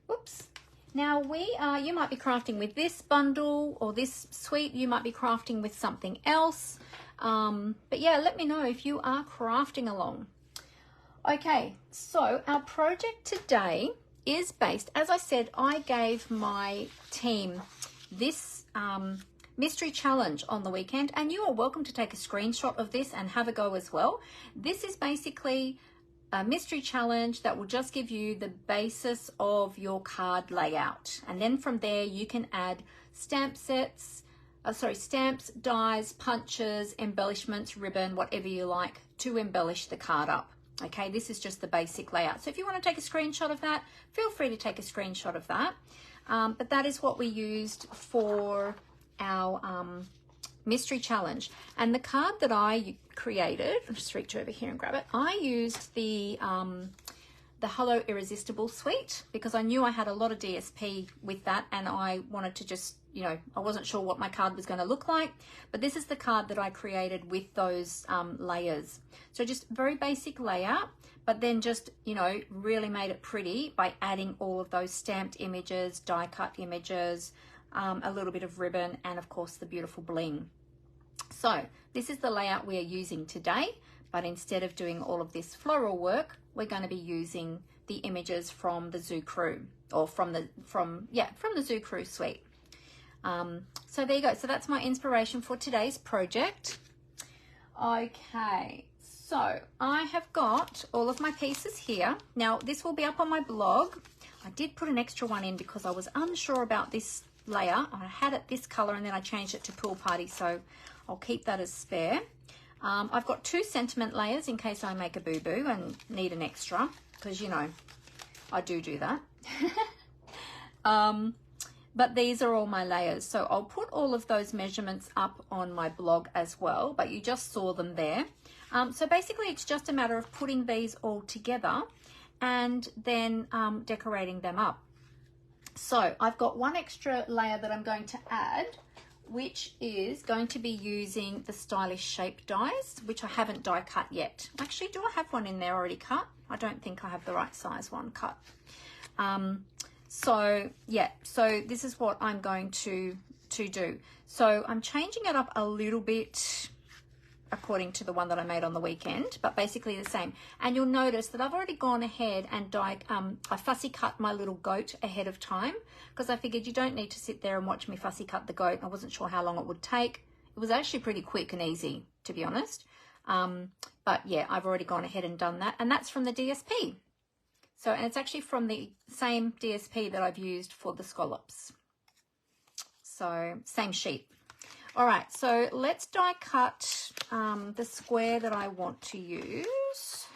Whoops. Now you might be crafting with this bundle or this suite. You might be crafting with something else. But yeah, let me know if you are crafting along. Okay, so our project today is based, as I said, I gave my team this mystery challenge on the weekend, and you are welcome to take a screenshot of this and have a go as well. This is basically a mystery challenge that will just give you the basis of your card layout, and then from there you can add stamps, dies, punches, embellishments, ribbon, whatever you like to embellish the card up. Okay, this is just the basic layout. So if you want to take a screenshot of that, feel free to take a screenshot of that. But that is what we used for our mystery challenge. And the card that I created, I'll just reach over here and grab it. I used the Hello Irresistible suite because I knew I had a lot of DSP with that, and I wanted to just, you know, I wasn't sure what my card was going to look like, but this is the card that I created with those layers. So just very basic layout, but then just, you know, really made it pretty by adding all of those stamped images, die cut images, a little bit of ribbon, and of course the beautiful bling. So this is the layout we are using today, but instead of doing all of this floral work, we're going to be using the images from the Zoo Crew, or from the Zoo Crew suite. So there you go. So that's my inspiration for today's project. Okay, so I have got all of my pieces here. Now this will be up on my blog. I did put an extra one in because I was unsure about this layer. I had it this color and then I changed it to pool party, so I'll keep that as spare. I've got 2 sentiment layers in case I make a boo-boo and need an extra, because you know I do that. But these are all my layers, so I'll put all of those measurements up on my blog as well, but you just saw them there. So basically it's just a matter of putting these all together and then decorating them up. So I've got one extra layer that I'm going to add, which is going to be using the Stylish Shape dies, which I haven't die cut yet. Actually, do I have one in there already cut? I don't think I have the right size one cut. So yeah, so this is what I'm going to do. So I'm changing it up a little bit according to the one that I made on the weekend, but basically the same. And you'll notice that I've already gone ahead and I fussy cut my little goat ahead of time, because I figured you don't need to sit there and watch me fussy cut the goat. I wasn't sure how long it would take. It was actually pretty quick and easy, to be honest. But yeah, I've already gone ahead and done that, and that's from the DSP. So, and it's actually from the same DSP that I've used for the scallops. So same sheet. All right, so let's die cut the square that I want to use.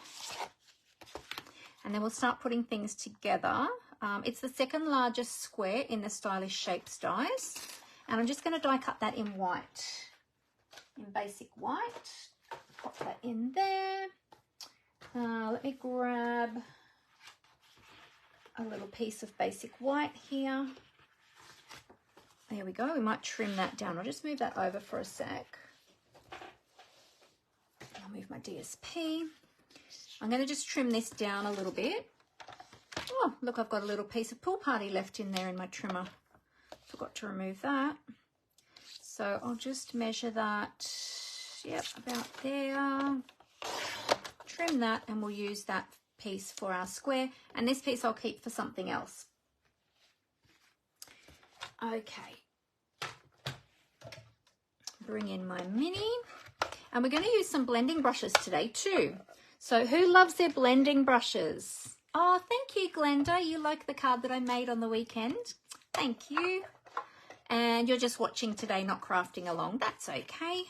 And then we'll start putting things together. It's the second largest square in the Stylish Shapes dies. And I'm just going to die cut that in white, in basic white. Pop that in there. Let me grab a little piece of basic white here. There we go. We might trim that down. I'll just move that over for a sec. I'll move my DSP. I'm going to just trim this down a little bit. Oh, look, I've got a little piece of Pool Party left in there in my trimmer. Forgot to remove that. So I'll just measure that, yep, about there. Trim that, and we'll use that piece for our square. And this piece I'll keep for something else. Okay, bring in my mini, and we're going to use some blending brushes today too. So who loves their blending brushes? Oh, thank you, Glenda. You like the card that I made on the weekend. Thank you. And you're just watching today, not crafting along. That's okay.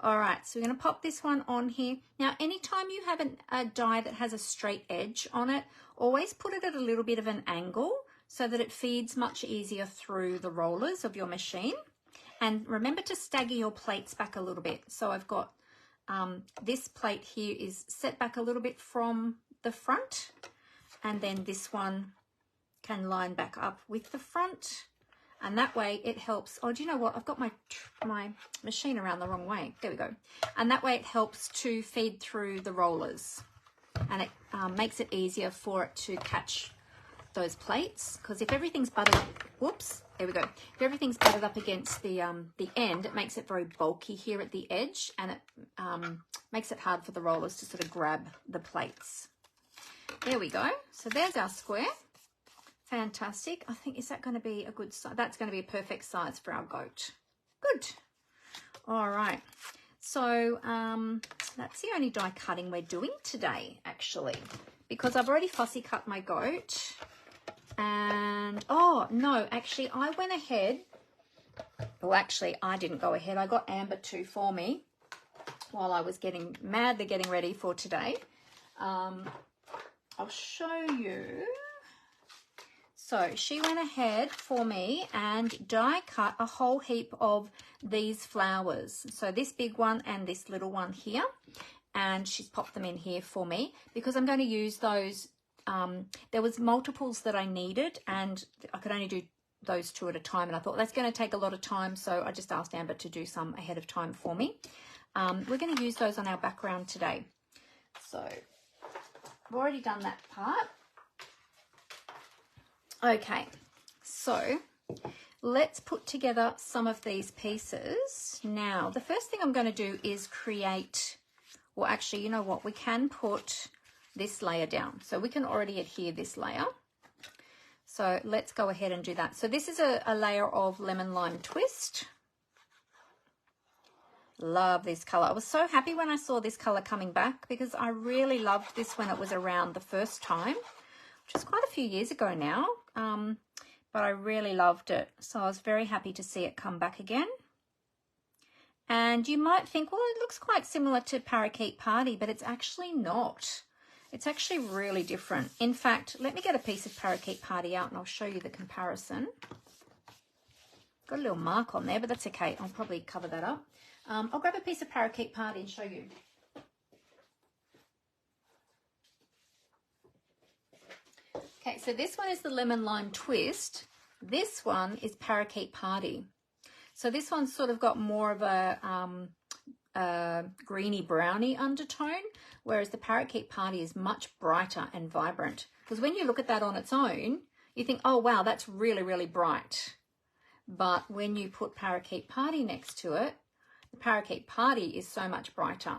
All right, so we're going to pop this one on here. Now, anytime you have a die that has a straight edge on it, always put it at a little bit of an angle, so that it feeds much easier through the rollers of your machine. And remember to stagger your plates back a little bit. So I've got this plate here is set back a little bit from the front, and then this one can line back up with the front, and that way it helps. Oh, do you know what? I've got my machine around the wrong way. There we go. And that way it helps to feed through the rollers, and it makes it easier for it to catch those plates, because if everything's buttered, whoops, there we go. If everything's buttered up against the end, it makes it very bulky here at the edge, and it makes it hard for the rollers to sort of grab the plates. There we go. So there's our square. Fantastic. I think, is that going to be a good size? That's going to be a perfect size for our goat. Good. All right. So that's the only die cutting we're doing today, actually, because I've already fussy cut my goat. And, oh, no, actually, I went ahead. Well, actually, I didn't go ahead. I got Amber to for me while I was getting ready for today. I'll show you. So she went ahead for me and die cut a whole heap of these flowers. So this big one and this little one here. And she's popped them in here for me because I'm going to use those. There was multiples that I needed, and I could only do those two at a time, and I thought that's going to take a lot of time, so I just asked Amber to do some ahead of time for me. We're going to use those on our background today. So I've already done that part. Okay, so let's put together some of these pieces. Now, the first thing I'm going to do is create, well, actually, you know what? We can put this layer down. So we can already adhere this layer. So let's go ahead and do that. So this is a layer of Lemon Lime Twist. Love this color. I was so happy when I saw this color coming back because I really loved this when it was around the first time, which is quite a few years ago now. But I really loved it. So I was very happy to see it come back again. And you might think, well, it looks quite similar to Parakeet Party, but it's actually not. It's actually really different. In fact, let me get a piece of Parakeet Party out and I'll show you the comparison. Got a little mark on there, but that's okay. I'll probably cover that up. I'll grab a piece of Parakeet Party and show you. Okay, so this one is the Lemon Lime Twist. This one is Parakeet Party. So this one's sort of got more of a greeny browny undertone, whereas the Parakeet Party is much brighter and vibrant. Because when you look at that on its own, you think, oh wow, that's really, really bright. But when you put Parakeet Party next to it, the Parakeet Party is so much brighter.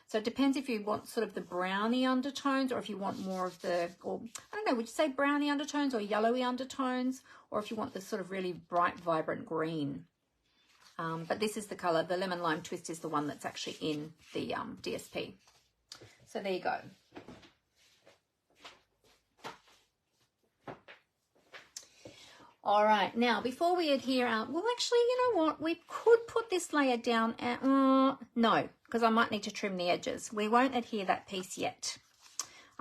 So it depends if you want sort of the browny undertones, or if you want more of the, or I don't know, would you say browny undertones or yellowy undertones, or if you want the sort of really bright, vibrant green. But this is the colour. The Lemon Lime Twist is the one that's actually in the DSP. So there you go. All right, now before we adhere out, well, actually, you know what? We could put this layer down. No, because I might need to trim the edges. We won't adhere that piece yet.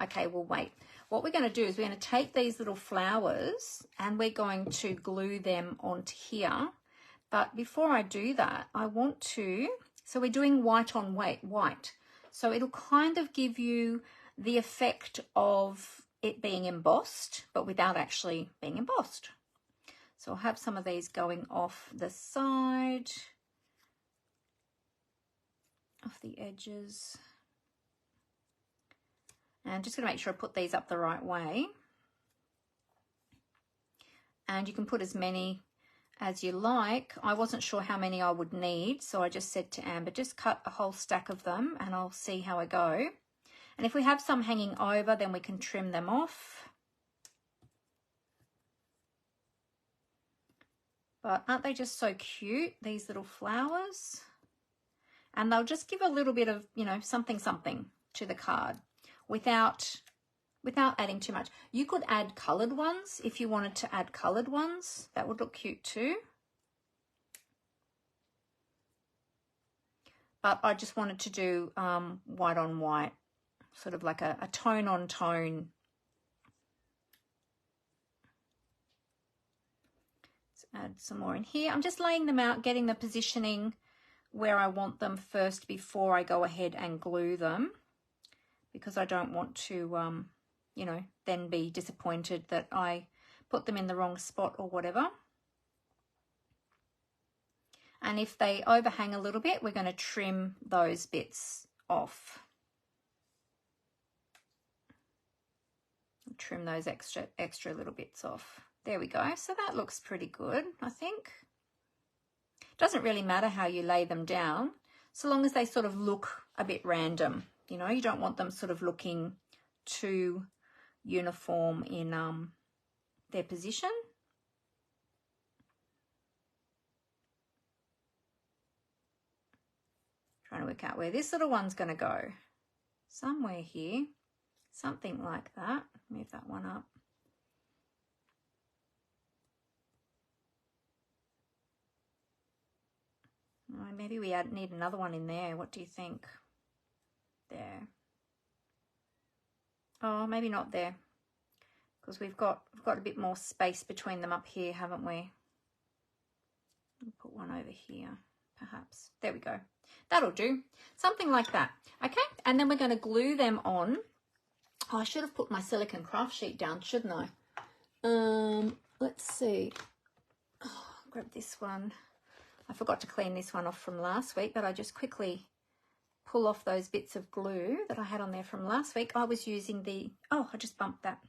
Okay, we'll wait. What we're going to do is we're going to take these little flowers and we're going to glue them onto here. But before I do that, I want to, so we're doing white on white. So it'll kind of give you the effect of it being embossed, but without actually being embossed. So I'll have some of these going off the side, off the edges. And I'm just going to make sure I put these up the right way. And you can put as many as you like. I wasn't sure how many I would need, so I just said to Amber, just cut a whole stack of them and I'll see how I go. And if we have some hanging over, then we can trim them off. But aren't they just so cute, these little flowers? And they'll just give a little bit of, you know, something to the card without adding too much. You could add coloured ones if you wanted to add coloured ones. That would look cute too. But I just wanted to do white on white, sort of like a tone on tone. Let's add some more in here. I'm just laying them out, getting the positioning where I want them first before I go ahead and glue them, because I don't want to you know, then be disappointed that I put them in the wrong spot or whatever. And if they overhang a little bit, we're going to trim those bits off. Trim those extra little bits off. There we go. So that looks pretty good, I think. It doesn't really matter how you lay them down, so long as they sort of look a bit random. You know, you don't want them sort of looking too uniform in their position. Trying to work out where this little one's going to go. Somewhere here, something like that. Move that one up. Oh, maybe we need another one in there. What do you think? There. Oh, maybe not there, because we've got a bit more space between them up here, haven't we? I'll put one over here, perhaps. There we go. That'll do. Something like that. Okay, and then we're going to glue them on. Oh, I should have put my silicone craft sheet down, shouldn't I? Let's see. Oh, grab this one. I forgot to clean this one off from last week, but I just quickly pull off those bits of glue that I had on there from last week. I was using the, oh, I just bumped that.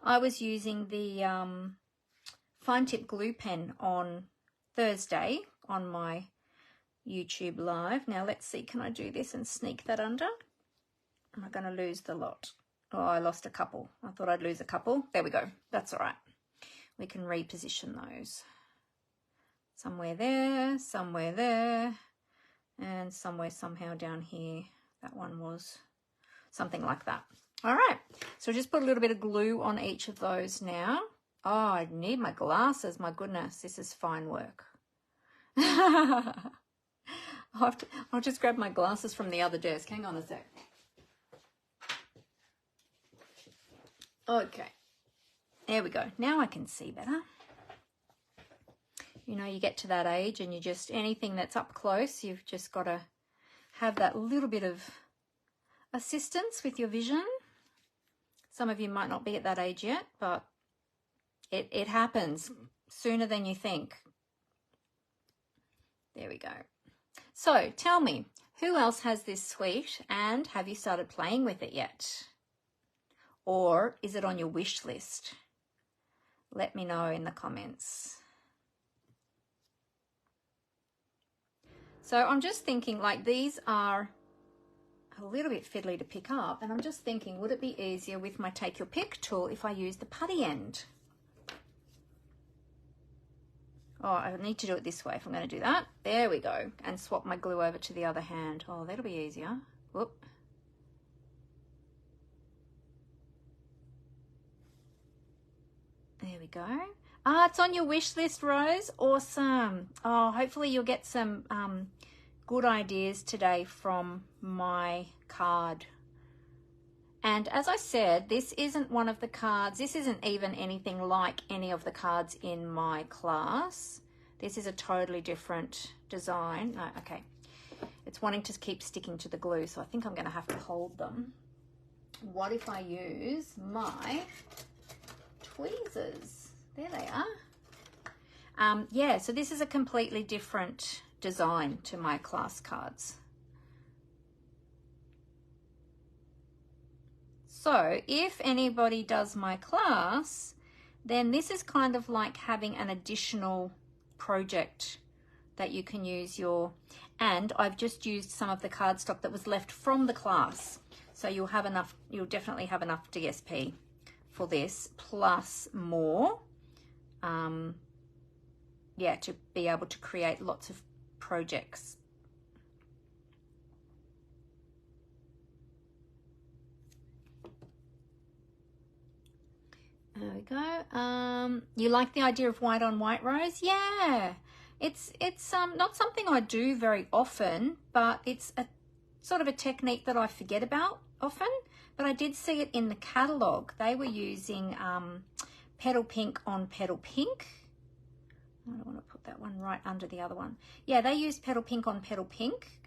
I was using the fine tip glue pen on Thursday on my YouTube live. Now let's see, can I do this and sneak that under? Am I going to lose the lot? Oh, I lost a couple. I thought I'd lose a couple. There we go. That's all right. We can reposition those. Somewhere there, and somewhere somehow down here. That one was something like that. All right, so just put a little bit of glue on each of those now. Oh, I need my glasses. My goodness, this is fine work. I'll just grab my glasses from the other desk. Hang on a sec. Okay, there we go. Now I can see better. You know, you get to that age and you just, anything that's up close, you've just got to have that little bit of assistance with your vision. Some of you might not be at that age yet, but it happens sooner than you think. There we go. So tell me, who else has this suite, and have you started playing with it yet? Or is it on your wish list? Let me know in the comments. So I'm just thinking, like, these are a little bit fiddly to pick up, and I'm just thinking, would it be easier with my Take Your Pick tool if I use the putty end? Oh, I need to do it this way if I'm going to do that. There we go. And swap my glue over to the other hand. Oh, that'll be easier. Whoop. There we go. Ah, it's on your wish list, Rose. Awesome. Oh, hopefully you'll get some good ideas today from my card. And as I said, this isn't one of the cards. This isn't even anything like any of the cards in my class. This is a totally different design. No, okay. It's wanting to keep sticking to the glue, so I think I'm going to have to hold them. What if I use my tweezers? There they are. Yeah, so this is a completely different design to my class cards. So if anybody does my class, then this is kind of like having an additional project that you can use your, and I've just used some of the cardstock that was left from the class. So you'll have enough, you'll definitely have enough DSP for this, plus more, yeah, to be able to create lots of projects. There we go. You like the idea of white on white, Rose? Yeah. It's not something I do very often, but it's a sort of a technique that I forget about often. But I did see it in the catalogue. They were using petal pink on petal pink. I don't want to put that one right under the other one. Yeah, they used petal pink on petal pink.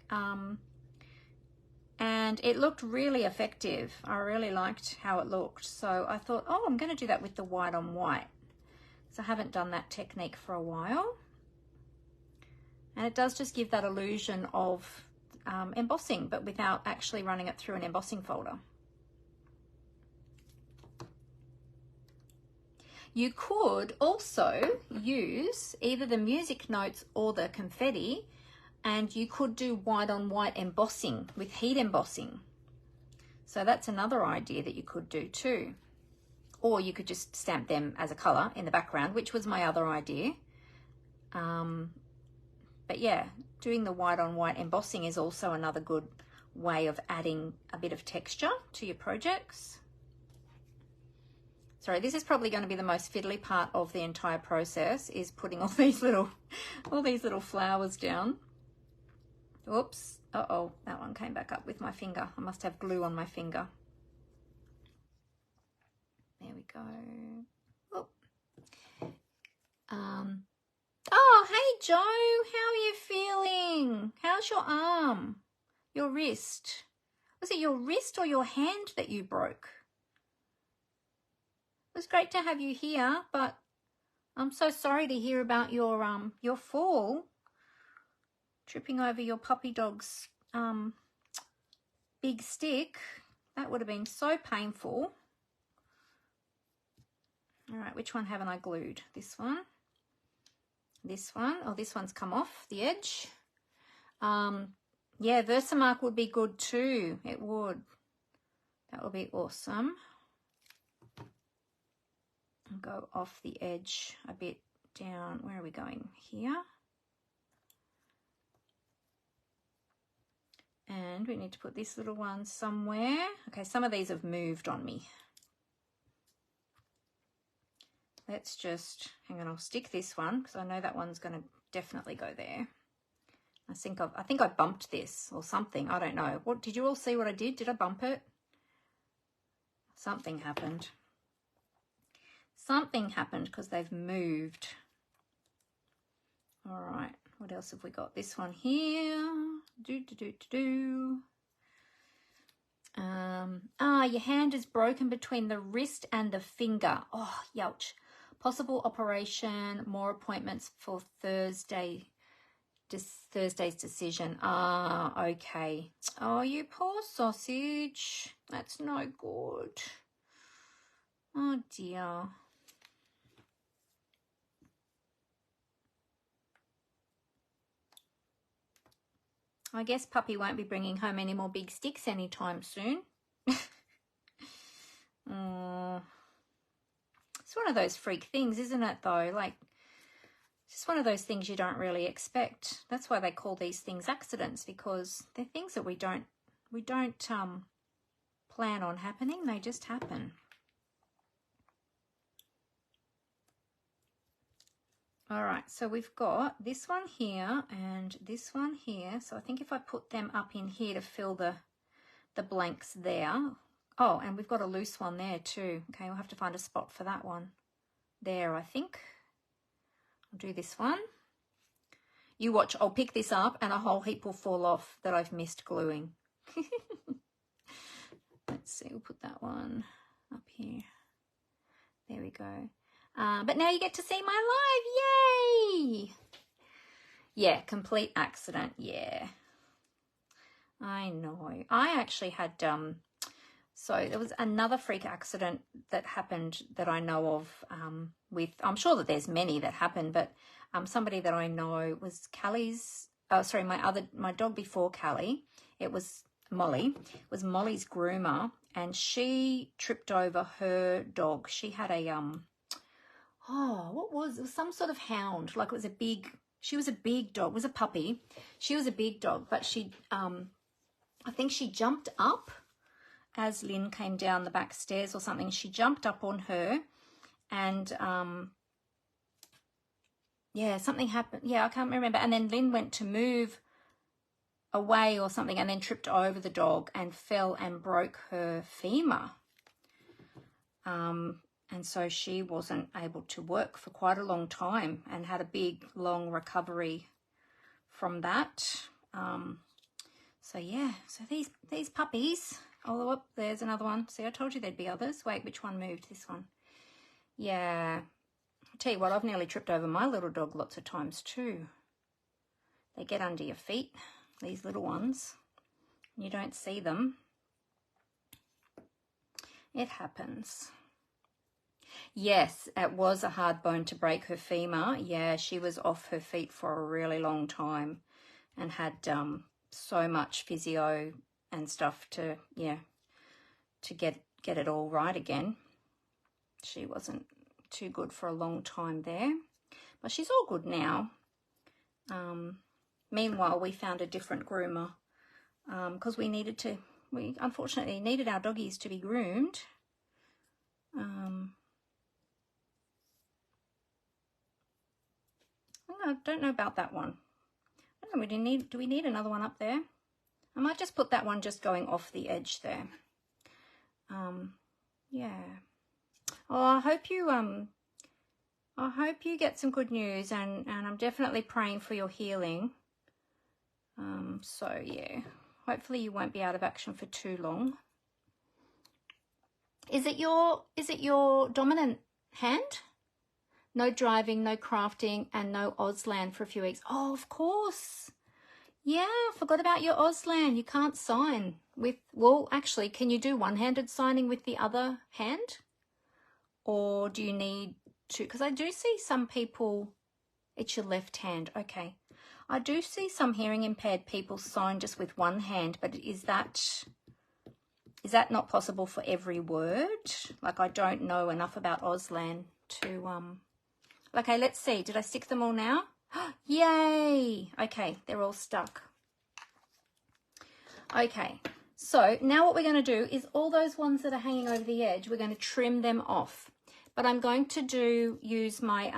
And it looked really effective. I really liked how it looked. So I thought, oh, I'm going to do that with the white on white. So I haven't done that technique for a while. And it does just give that illusion of embossing, but without actually running it through an embossing folder. You could also use either the music notes or the confetti, and you could do white on white embossing with heat embossing. So that's another idea that you could do too. Or you could just stamp them as a colour in the background, which was my other idea. But yeah, doing the white on white embossing is also another good way of adding a bit of texture to your projects. Sorry, this is probably going to be the most fiddly part of the entire process, is putting all these little flowers down. Oops. Uh-oh, that one came back up with my finger. I must have glue on my finger. There we go. Oh, oh, hey, Joe. How are you feeling? How's your arm? Your wrist? Was it your wrist or your hand that you broke? It was great to have you here, but I'm so sorry to hear about your fall. Tripping over your puppy dog's big stick. That would have been so painful. All right, which one haven't I glued? This one. This one. Oh, this one's come off the edge. Yeah, Versamark would be good too. It would. That would be awesome. I'll go off the edge a bit down. Where are we going? Here. And we need to put this little one somewhere. Okay, some of these have moved on me. Let's just, hang on, I'll stick this one because I know that one's going to definitely go there. I think I bumped this or something. I don't know. What did you all see what I did? Did I bump it? Something happened. Something happened because they've moved. All right. What else have we got? This one here. Your hand is broken between the wrist and the finger. Oh, youch. Possible operation, more appointments for Thursday's decision. Okay. Oh, you poor sausage. That's no good. Oh, dear. I guess Puppy won't be bringing home any more big sticks anytime soon. It's one of those freak things, isn't it, though? Like, it's just one of those things you don't really expect. That's why they call these things accidents, because they're things that we don't plan on happening. They just happen. All right, so we've got this one here and this one here. So I think if I put them up in here to fill the blanks there. Oh, and we've got a loose one there too. Okay, we'll have to find a spot for that one. There, I think. I'll do this one. You watch, I'll pick this up and a whole heap will fall off that I've missed gluing. Let's see, we'll put that one up here. There we go. But now you get to see my live. Yay! Yeah, complete accident. Yeah. I know. I actually had, so there was another freak accident that happened that I know of with, I'm sure that there's many that happen, but somebody that I know was Callie's, my dog before Callie, it was Molly, was Molly's groomer, and she tripped over her dog. She had a, it was some sort of hound, like it was she was a big dog, it was a puppy. She was a big dog, but she, I think she jumped up as Lynn came down the back stairs or something. She jumped up on her and, yeah, something happened. Yeah, I can't remember. And then Lynn went to move away or something and then tripped over the dog and fell and broke her femur. And so she wasn't able to work for quite a long time and had a big, long recovery from that. So yeah, so these puppies, oh, up there's another one. See, I told you there'd be others. Wait, which one moved? This one. Yeah. I'll tell you what, I've nearly tripped over my little dog lots of times too. They get under your feet, these little ones. You don't see them. It happens. Yes, it was a hard bone to break, her femur. Yeah, she was off her feet for a really long time and had so much physio and stuff to get it all right again. She wasn't too good for a long time there, but she's all good now. Meanwhile, we found a different groomer because we unfortunately needed our doggies to be groomed. I don't know about that one. I don't know, do we need another one up there? I might just put that one just going off the edge there. Yeah. Oh, I hope you get some good news, and I'm definitely praying for your healing. So yeah, hopefully you won't be out of action for too long. Is it your dominant hand? No driving, no crafting, and no Auslan for a few weeks. Oh, of course. Yeah, forgot about your Auslan. You can't sign with, well, actually, can you do one-handed signing with the other hand? Or do you need to, because I do see some people, it's your left hand. Okay. I do see some hearing impaired people sign just with one hand, but is that not possible for every word? Like, I don't know enough about Auslan to, okay, let's see. Did I stick them all now? Yay! Okay, they're all stuck. Okay, so now what we're going to do is all those ones that are hanging over the edge, we're going to trim them off. But I'm going to use my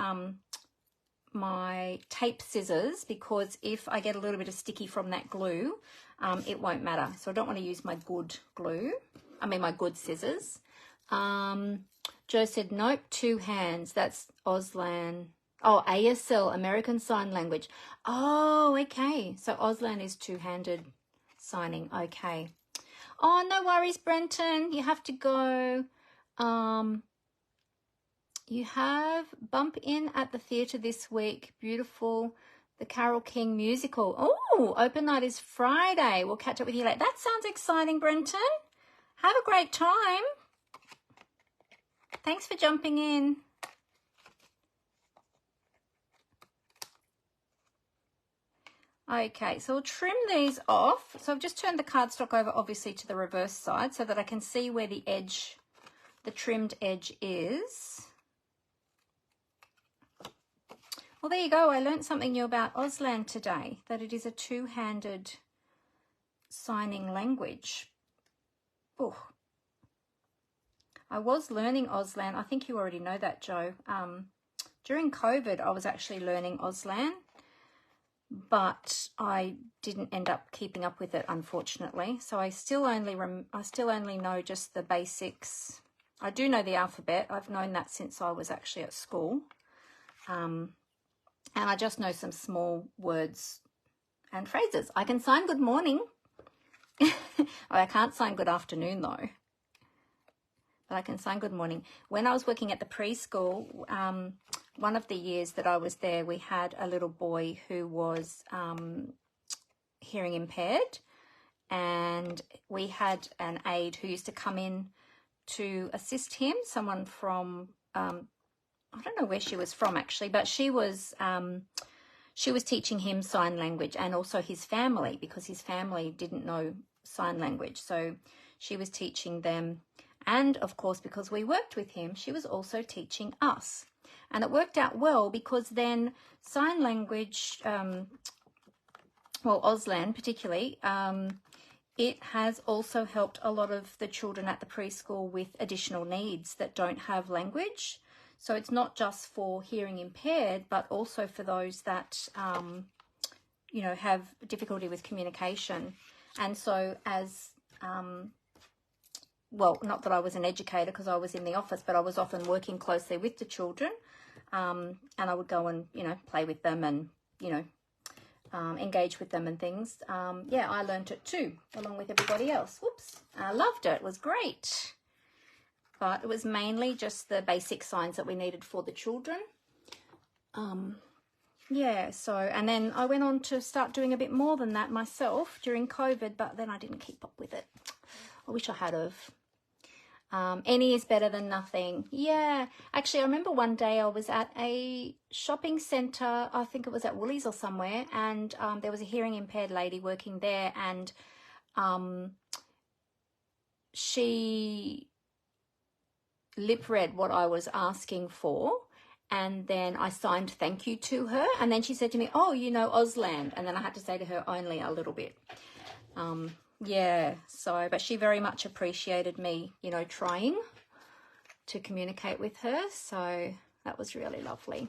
my tape scissors, because if I get a little bit of sticky from that glue, it won't matter. So I don't want to use my good glue. My good scissors. Joe said, nope, 2 hands. That's Auslan. Oh, ASL, American Sign Language. Oh, okay. So Auslan is 2-handed signing. Okay. Oh, no worries, Brenton. You have to go. You have Bump In at the theatre this week. Beautiful. The Carole King musical. Oh, open night is Friday. We'll catch up with you later. That sounds exciting, Brenton. Have a great time. Thanks for jumping in. Okay, so we'll trim these off. So I've just turned the cardstock over, obviously, to the reverse side so that I can see where the edge, the trimmed edge is. Well, there you go. I learned something new about Auslan today, that it is a two-handed signing language. Oh, I was learning Auslan. I think you already know that, Joe. During COVID, I was actually learning Auslan, but I didn't end up keeping up with it, unfortunately. So I still only know just the basics. I do know the alphabet. I've known that since I was actually at school. And I just know some small words and phrases. I can sign good morning. I can't sign good afternoon, though. But I can sign good morning. When I was working at the preschool, one of the years that I was there, we had a little boy who was hearing impaired. And we had an aide who used to come in to assist him, someone from... I don't know where she was from actually, but she was teaching him sign language and also his family, because his family didn't know sign language. So she was teaching them. And of course, because we worked with him, she was also teaching us. And it worked out well, because then sign language, well, Auslan particularly, it has also helped a lot of the children at the preschool with additional needs that don't have language. So it's not just for hearing impaired, but also for those that, you know, have difficulty with communication. And so as, well, not that I was an educator because I was in the office, but I was often working closely with the children. And I would go and, you know, play with them and, you know, engage with them and things. Yeah, I learned it too, along with everybody else. Whoops, I loved it. It was great. But it was mainly just the basic signs that we needed for the children. Yeah, so, and then I went on to start doing a bit more than that myself during COVID, but then I didn't keep up with it. I wish I had of. Any is better than nothing. Yeah, actually, I remember one day I was at a shopping centre, I think it was at Woolies or somewhere, and there was a hearing impaired lady working there, and she lip read what I was asking for, and then I signed thank you to her, and then she said to me, oh, you know Auslan, and then I had to say to her, only a little bit. Yeah, so, but she very much appreciated me, you know, trying to communicate with her, so that was really lovely.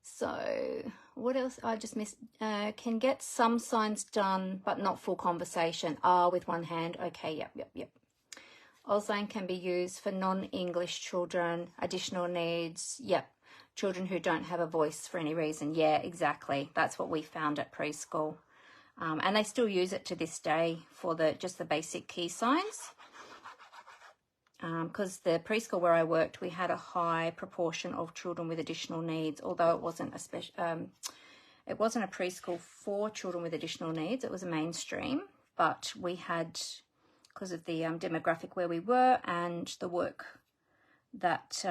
So what else? I just missed. Can get some signs done, but not full conversation. With one hand. Okay, yep. Auslan can be used for non-English children, additional needs. Yep, children who don't have a voice for any reason. Yeah, exactly. That's what we found at preschool. And they still use it to this day for just the basic key signs. Because the preschool where I worked, we had a high proportion of children with additional needs, although it wasn't it wasn't a preschool for children with additional needs. It was a mainstream, but we had, because of the demographic where we were and the work that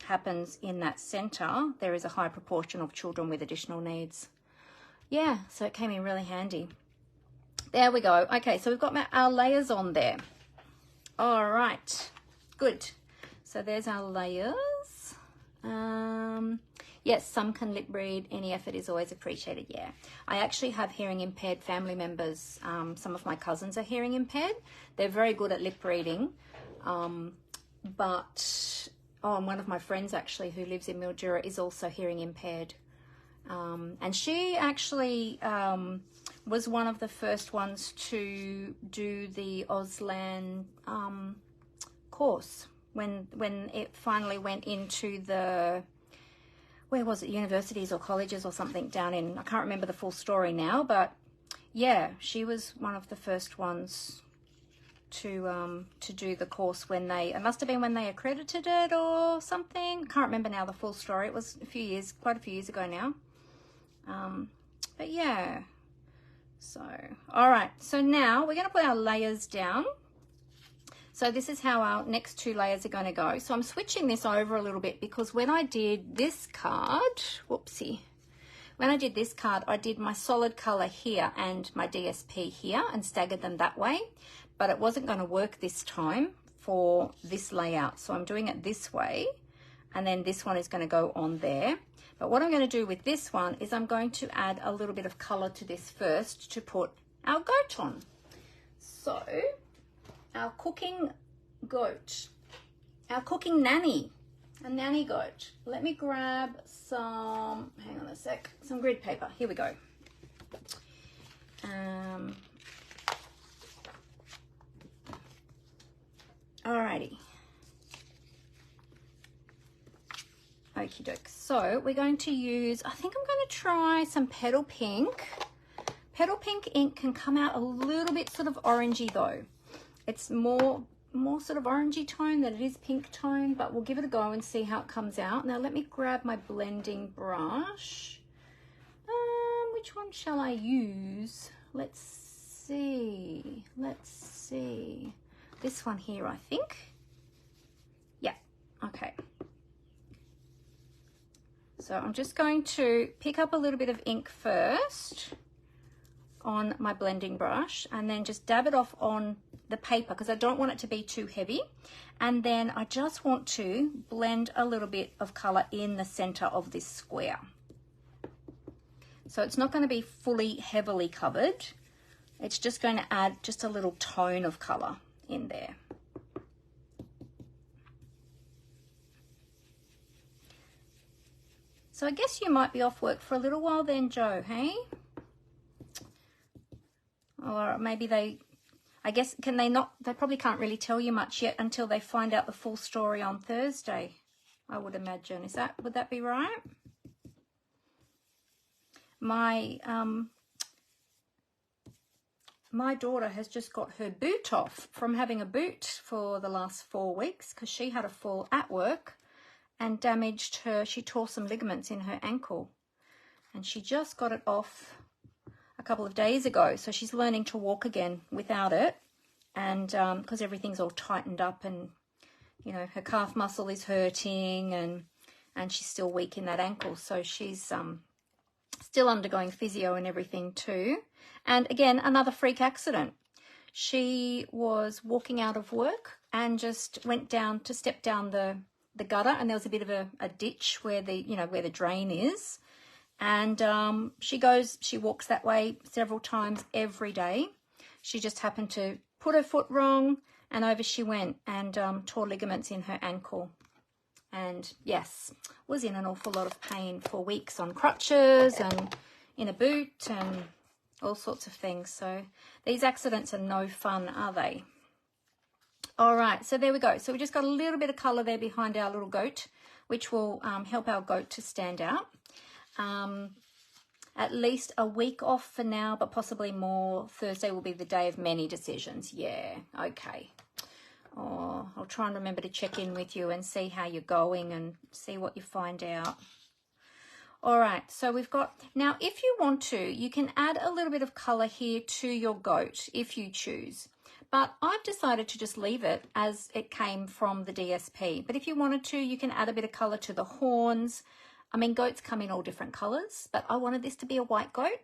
happens in that centre, there is a high proportion of children with additional needs. Yeah, so it came in really handy. There we go. Okay, so we've got our layers on there. All right, good. So there's our layers. Yes, some can lip read. Any effort is always appreciated. Yeah, I actually have hearing impaired family members. Some of my cousins are hearing impaired. They're very good at lip reading. But one of my friends actually who lives in Mildura is also hearing impaired. And she actually was one of the first ones to do the Auslan course when it finally went into the where was it, universities or colleges or something down in, I can't remember the full story now, but yeah, she was one of the first ones to do the course when it must have been when they accredited it or something. Can't remember now the full story. It was quite a few years ago now. But yeah, so all right, so now we're going to put our layers down. So this is how our next 2 layers are going to go. So I'm switching this over a little bit because when I did this card, whoopsie, when I did this card, I did my solid color here and my DSP here and staggered them that way, but it wasn't going to work this time for this layout. So I'm doing it this way, and then this one is going to go on there. But what I'm going to do with this one is I'm going to add a little bit of color to this first to put our goat on. So our cooking goat, our cooking nanny, a nanny goat. Let me grab some, hang on a sec, some grid paper. Here we go. Alrighty. Okie doke. So we're going to use, I think I'm going to try some Petal Pink. Petal Pink ink can come out a little bit sort of orangey though. It's more sort of orangey tone than it is pink tone, but we'll give it a go and see how it comes out. Now let me grab my blending brush. Which one shall I use? Let's see. This one here, I think. Yeah, okay. So I'm just going to pick up a little bit of ink first on my blending brush and then just dab it off on the paper because I don't want it to be too heavy. And then I just want to blend a little bit of color in the center of this square. So it's not going to be fully heavily covered. It's just going to add just a little tone of color in there. So I guess you might be off work for a little while then, Joe, hey? Or maybe I guess, they probably can't really tell you much yet until they find out the full story on Thursday, I would imagine. Would that be right? My daughter has just got her boot off from having a boot for the last 4 weeks because she had a fall at work and she tore some ligaments in her ankle. And she just got it off a couple of days ago. So she's learning to walk again without it. And because everything's all tightened up and, you know, her calf muscle is hurting and she's still weak in that ankle. So she's still undergoing physio and everything too. And again, another freak accident. She was walking out of work and just went down to step down the gutter, and there was a bit of a ditch where the drain is. And she walks that way several times every day. She just happened to put her foot wrong and over she went and tore ligaments in her ankle. And yes, was in an awful lot of pain for weeks on crutches and in a boot and all sorts of things. So these accidents are no fun, are they? All right, so there we go. So we just got a little bit of color there behind our little goat, which will help our goat to stand out. At least a week off for now, but possibly more. Thursday will be the day of many decisions. Yeah, okay. Oh, I'll try and remember to check in with you and see how you're going and see what you find out. All right, so we've got, now if you want to, you can add a little bit of color here to your goat if you choose. But I've decided to just leave it as it came from the DSP. But if you wanted to, you can add a bit of color to the horns. I mean, goats come in all different colors, but I wanted this to be a white goat.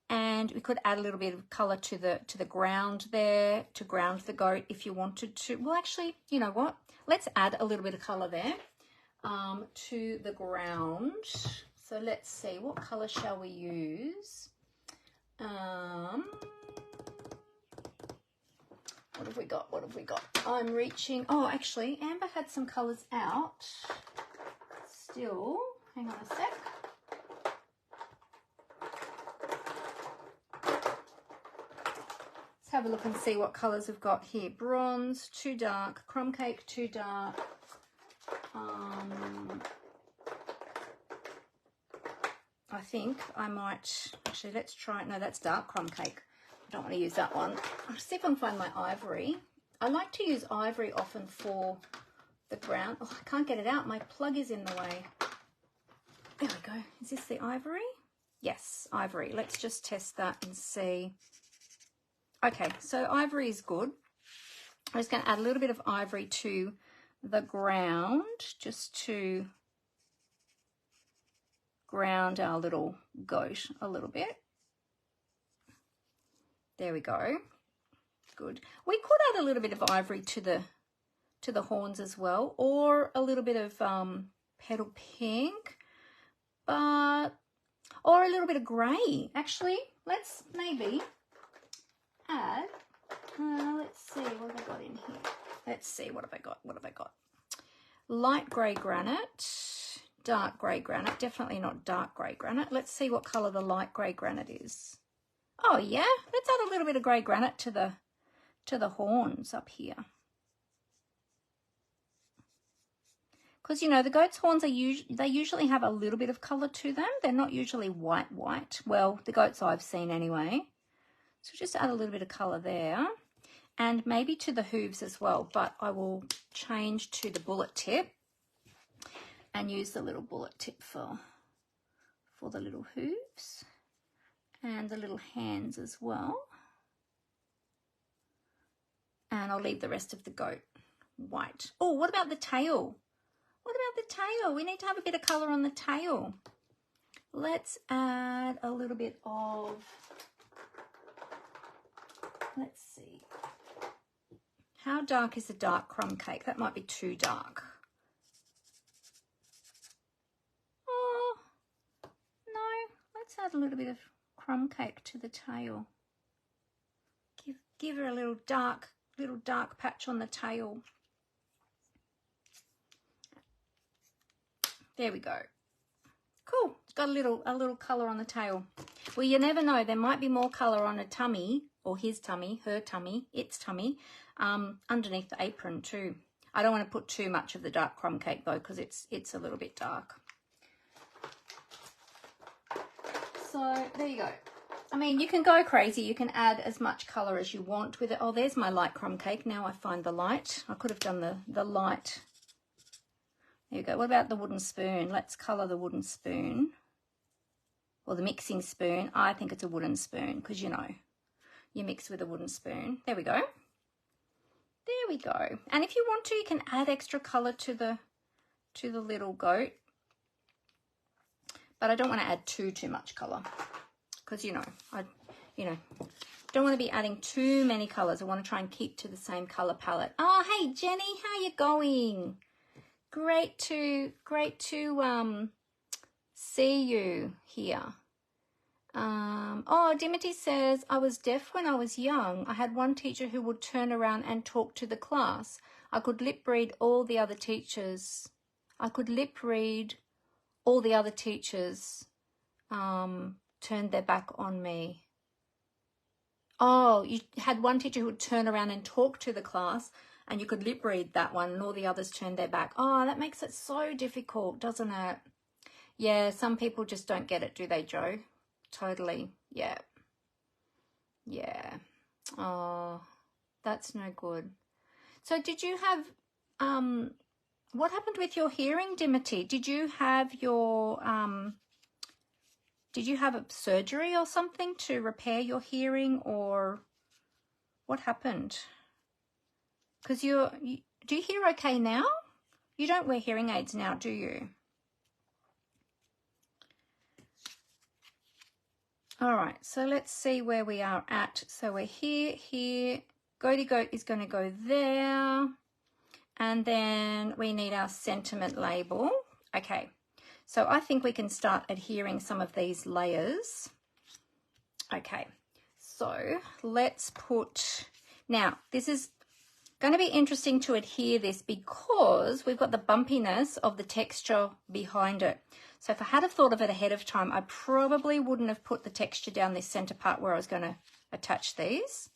And we could add a little bit of color to the ground there, to ground the goat if you wanted to. Well, actually, you know what? Let's add a little bit of color there to the ground. So let's see, what color shall we use? What have we got? What have we got? I'm reaching. Oh, actually, Amber had some colors out still. Hang on a sec. Let's have a look and see what colors we've got here. Bronze, too dark. Crumb cake, too dark. think I might, actually, let's try it. No, that's dark crumb cake. I don't want to use that one. I'll see if I can find my ivory. I like to use ivory often for the ground. Oh, I can't get it out. My plug is in the way. There we go. Is this the ivory? Yes, ivory. Let's just test that and see. Okay, so ivory is good. I'm just going to add a little bit of ivory to the ground just to ground our little goat a little bit. There we go. Good. We could add a little bit of ivory to the horns as well, or a little bit of petal pink, or a little bit of grey. Actually, let's maybe add, let's see, what have I got in here? Let's see, what have I got? What have I got? Light grey granite, dark grey granite, definitely not dark grey granite. Let's see what colour the light grey granite is. Oh yeah, let's add a little bit of grey granite to the horns up here. Because, you know, the goat's horns are they usually have a little bit of colour to them. They're not usually white. Well, the goats I've seen anyway. So just add a little bit of colour there. And maybe to the hooves as well. But I will change to the bullet tip and use the little bullet tip for the little hooves and the little hands as well. And I'll leave the rest of the goat white. Oh, what about the tail? What about the tail? We need to have a bit of colour on the tail. Let's add a little bit of, let's see. How dark is the dark crumb cake? That might be too dark. Oh, no. Let's add a little bit of crumb cake to the tail. Give her a little dark patch on the tail. There we go. Cool. It's got a little colour on the tail. Well, you never know. There might be more colour on a tummy, or his tummy, her tummy, its tummy, underneath the apron too. I don't want to put too much of the dark crumb cake though, because it's a little bit dark. So there you go. I mean, you can go crazy. You can add as much colour as you want with it. Oh, there's my light crumb cake. Now I find the light. I could have done the light. There you go. What about the wooden spoon? Let's colour the wooden spoon. Or the mixing spoon. I think it's a wooden spoon because, you know, you mix with a wooden spoon. There we go. There we go. And if you want to, you can add extra colour to the little goat. But I don't want to add too much colour because, you know, I don't want to be adding too many colours. I want to try and keep to the same colour palette. Oh, hey Jenny, how you going? Great to see you here. Oh, Dimity says, I was deaf when I was young. I had one teacher who would turn around and talk to the class. I could lip read all the other teachers. Turned their back on me. Oh, you had one teacher who would turn around and talk to the class, and you could lip read that one, and all the others turned their back. Oh, that makes it so difficult, doesn't it? Yeah, some people just don't get it, do they, Jo? Totally. Yeah. Yeah. Oh, that's no good. So did you have, what happened with your hearing, Dimity? Did you have your, did you have a surgery or something to repair your hearing, or what happened? Because do you hear okay now? You don't wear hearing aids now, do you? All right, so let's see where we are at. So we're here. Goaty goat is going to go there. And then we need our sentiment label. Okay, so I think we can start adhering some of these layers. Okay, so let's put, now this is going to be interesting to adhere this because we've got the bumpiness of the texture behind it. So if I had have thought of it ahead of time, I probably wouldn't have put the texture down this center part where I was going to attach these.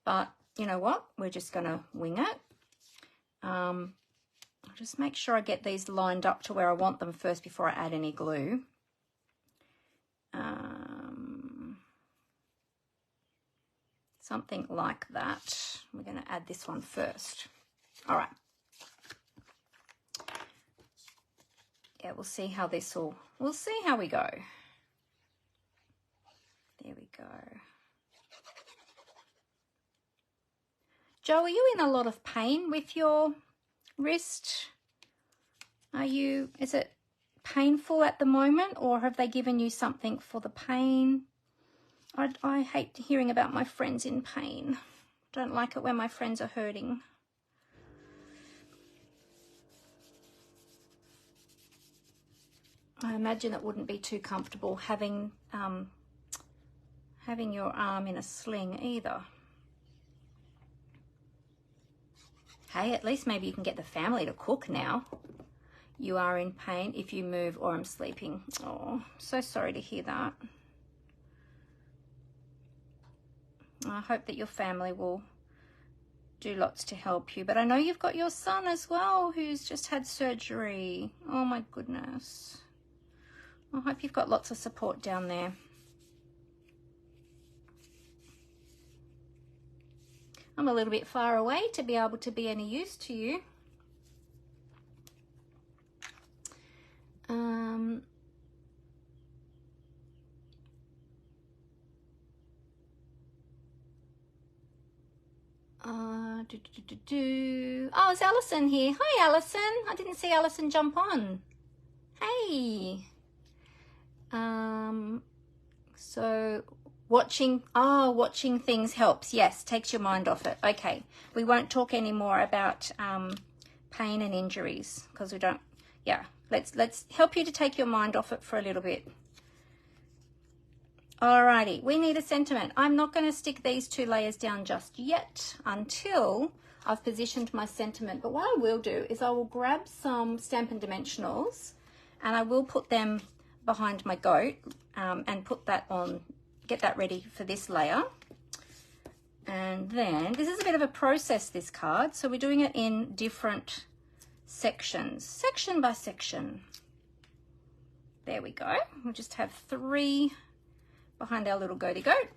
But you know what? We're just going to wing it. I'll just make sure I get these lined up to where I want them first before I add any glue. something like that. We're going to add this one first. All right. Yeah, we'll see how we'll see how we go. There we go. Joe, are you in a lot of pain with your wrist? Is it painful at the moment, or have they given you something for the pain? I hate hearing about my friends in pain. Don't like it when my friends are hurting. I imagine it wouldn't be too comfortable having your arm in a sling either. Hey, at least maybe you can get the family to cook now. You are in pain if you move or I'm sleeping. Oh, so sorry to hear that. I hope that your family will do lots to help you. But I know you've got your son as well who's just had surgery. Oh my goodness. I hope you've got lots of support down there. I'm a little bit far away to be able to be any use to you. Oh, is Alison here? Hi, Alison. I didn't see Alison jump on. Hey. So watching things helps. Yes, takes your mind off it. Okay, we won't talk anymore about pain and injuries because we don't. Yeah, let's help you to take your mind off it for a little bit. Alrighty, we need a sentiment. I'm not going to stick these 2 layers down just yet until I've positioned my sentiment. But what I will do is I will grab some Stampin' Dimensionals and I will put them behind my goat and put that on, get that ready for this layer. And then this is a bit of a process, this card. So we're doing it in different sections, section by section. There we go. We'll just have 3 behind our little goaty goat.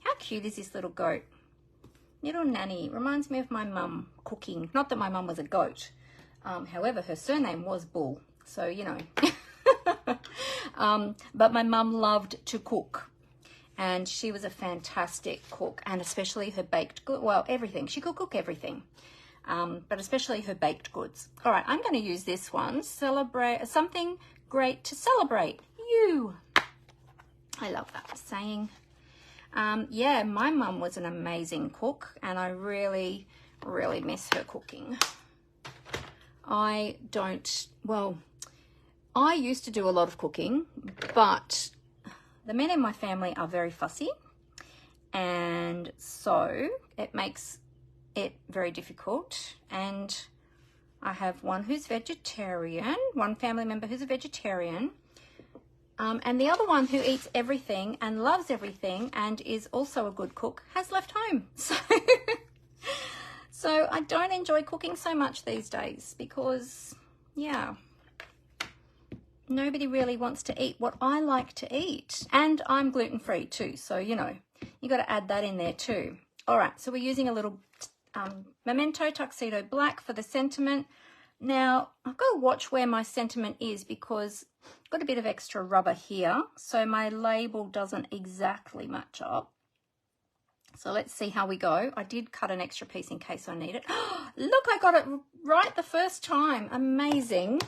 How cute is this little goat? Little Nanny. Reminds me of my mum cooking. Not that my mum was a goat. However, her surname was Bull. So, you know. But my mum loved to cook. And she was a fantastic cook. And especially her baked goods. Well, everything. She could cook everything. But especially her baked goods. All right, I'm going to use this one. Celebrate something great to celebrate. You. I love that saying. Yeah, my mum was an amazing cook and I really, really miss her cooking. I used to do a lot of cooking, but the men in my family are very fussy and so it makes it very difficult. And I have one who's vegetarian, one family member who's a vegetarian. And the other one who eats everything and loves everything and is also a good cook has left home. So I don't enjoy cooking so much these days because, yeah, nobody really wants to eat what I like to eat. And I'm gluten-free too, so, you know, you got to add that in there too. All right, so we're using a little Memento Tuxedo Black for the sentiment. Now, I've got to watch where my sentiment is because I've got a bit of extra rubber here, so my label doesn't exactly match up. So let's see how we go. I did cut an extra piece in case I need it. Look, I got it right the first time. Amazing.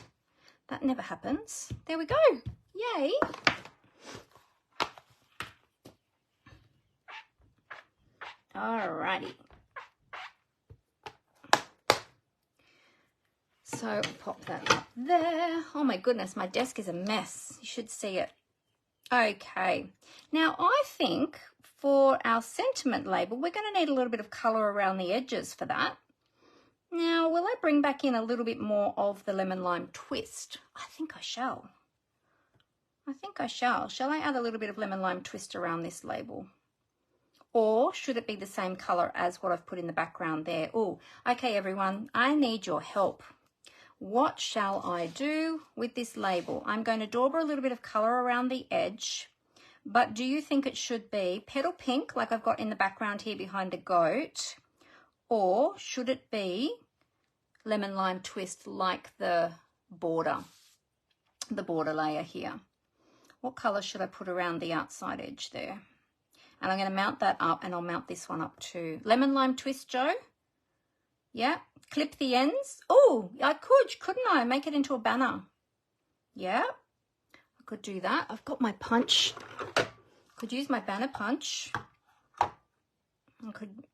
That never happens. There we go. Yay. Alrighty. So pop that up there. Oh my goodness, my desk is a mess. You should see it. Okay, now I think for our sentiment label, we're going to need a little bit of colour around the edges for that. Now, will I bring back in a little bit more of the lemon lime twist? I think I shall. I think I shall. Shall I add a little bit of lemon lime twist around this label? Or should it be the same colour as what I've put in the background there? Oh, okay, everyone, I need your help. What shall I do with this label? I'm going to dauber a little bit of colour around the edge, But do you think it should be petal pink, like I've got in the background here behind the goat, or should it be lemon lime twist like the border layer here? What colour should I put around the outside edge there? And I'm going to mount that up, and I'll mount this one up too. Lemon lime twist, Joe? Yeah. Clip the ends. Oh, I could, couldn't I? Make it into a banner. Yeah. I could do that. I've got my punch. Could use my banner punch. I could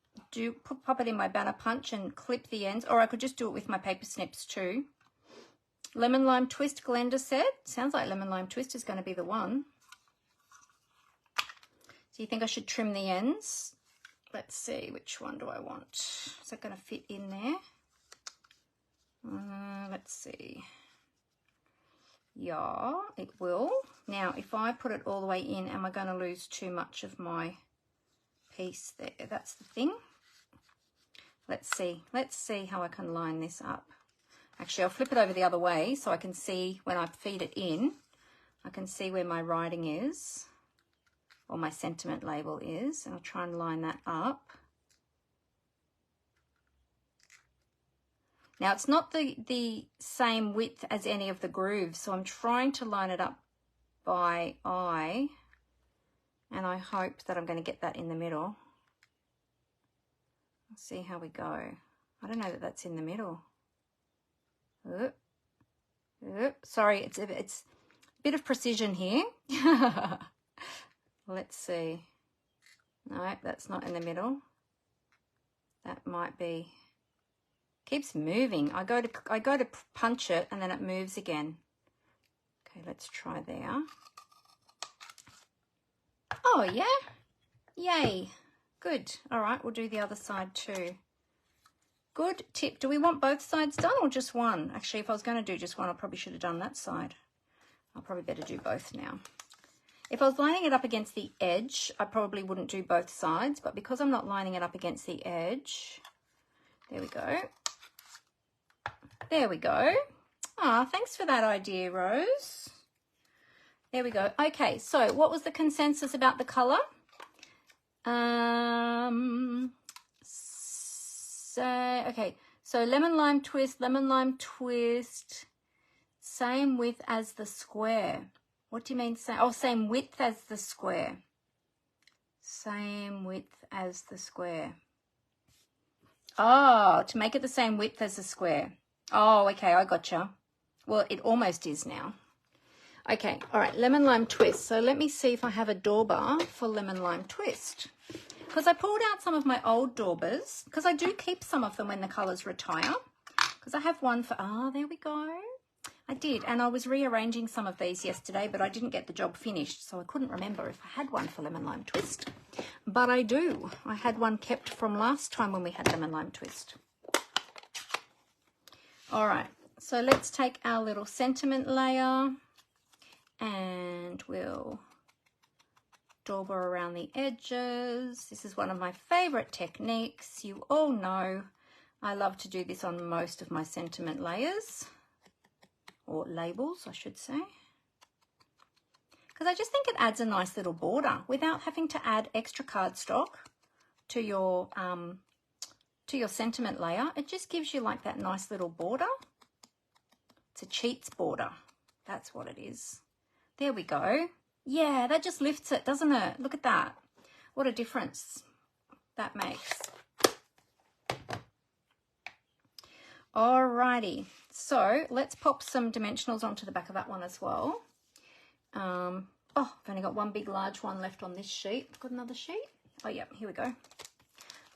pop it in my banner punch and clip the ends, or I could just do it with my paper snips too. Lemon lime twist, Glenda said. Sounds like lemon lime twist is going to be the one. Do you think I should trim the ends? Let's see, which one do I want? Is that going to fit in there? Let's see. Yeah, it will. Now, if I put it all the way in, am I going to lose too much of my piece there? That's the thing. Let's see. Let's see how I can line this up. Actually, I'll flip it over the other way so I can see when I feed it in. I can see where my writing is, or my sentiment label is, and I'll try and line that up. Now, it's not the same width as any of the grooves, so I'm trying to line it up by eye, and I hope that I'm going to get that in the middle. Let's see how we go. I don't know that that's in the middle. Sorry, it's a bit of precision here. Let's see. No, that's not in the middle. That might be. Keeps moving. I go to punch it and then it moves again. Okay, let's try there. Oh yeah, yay, good. All right, we'll do the other side too. Good tip. Do we want both sides done or just one? Actually, if I was going to do just one, I probably should have done that side. I'll probably better do both now. If I was lining it up against the edge, I probably wouldn't do both sides, but because I'm not lining it up against the edge, there we go. There we go. Ah, thanks for that idea, Rose. There we go. Okay, so what was the consensus about the colour? So lemon lime twist, same width as the square. What do you mean? Same width as the square. Same width as the square. Oh, to make it the same width as the square. Oh, okay, I gotcha. Well, it almost is now. Okay, all right, lemon lime twist. So let me see if I have a dauber for lemon lime twist. Because I pulled out some of my old daubers, because I do keep some of them when the colours retire. Because I have one for, there we go. I did, and I was rearranging some of these yesterday, but I didn't get the job finished, so I couldn't remember if I had one for lemon lime twist. But I do. I had one kept from last time when we had lemon lime twist. All right, so let's take our little sentiment layer and we'll dauber around the edges. This is one of my favorite techniques. You all know I love to do this on most of my sentiment layers, or labels, I should say, because I just think it adds a nice little border without having to add extra cardstock to your sentiment layer. It just gives you like that nice little border. It's a cheats border. That's what it is. There we go. Yeah, that just lifts it, doesn't it? Look at that. What a difference that makes. Alrighty, so let's pop some dimensionals onto the back of that one as well. I've only got one big large one left on this sheet. Got another sheet? Oh yeah, here we go.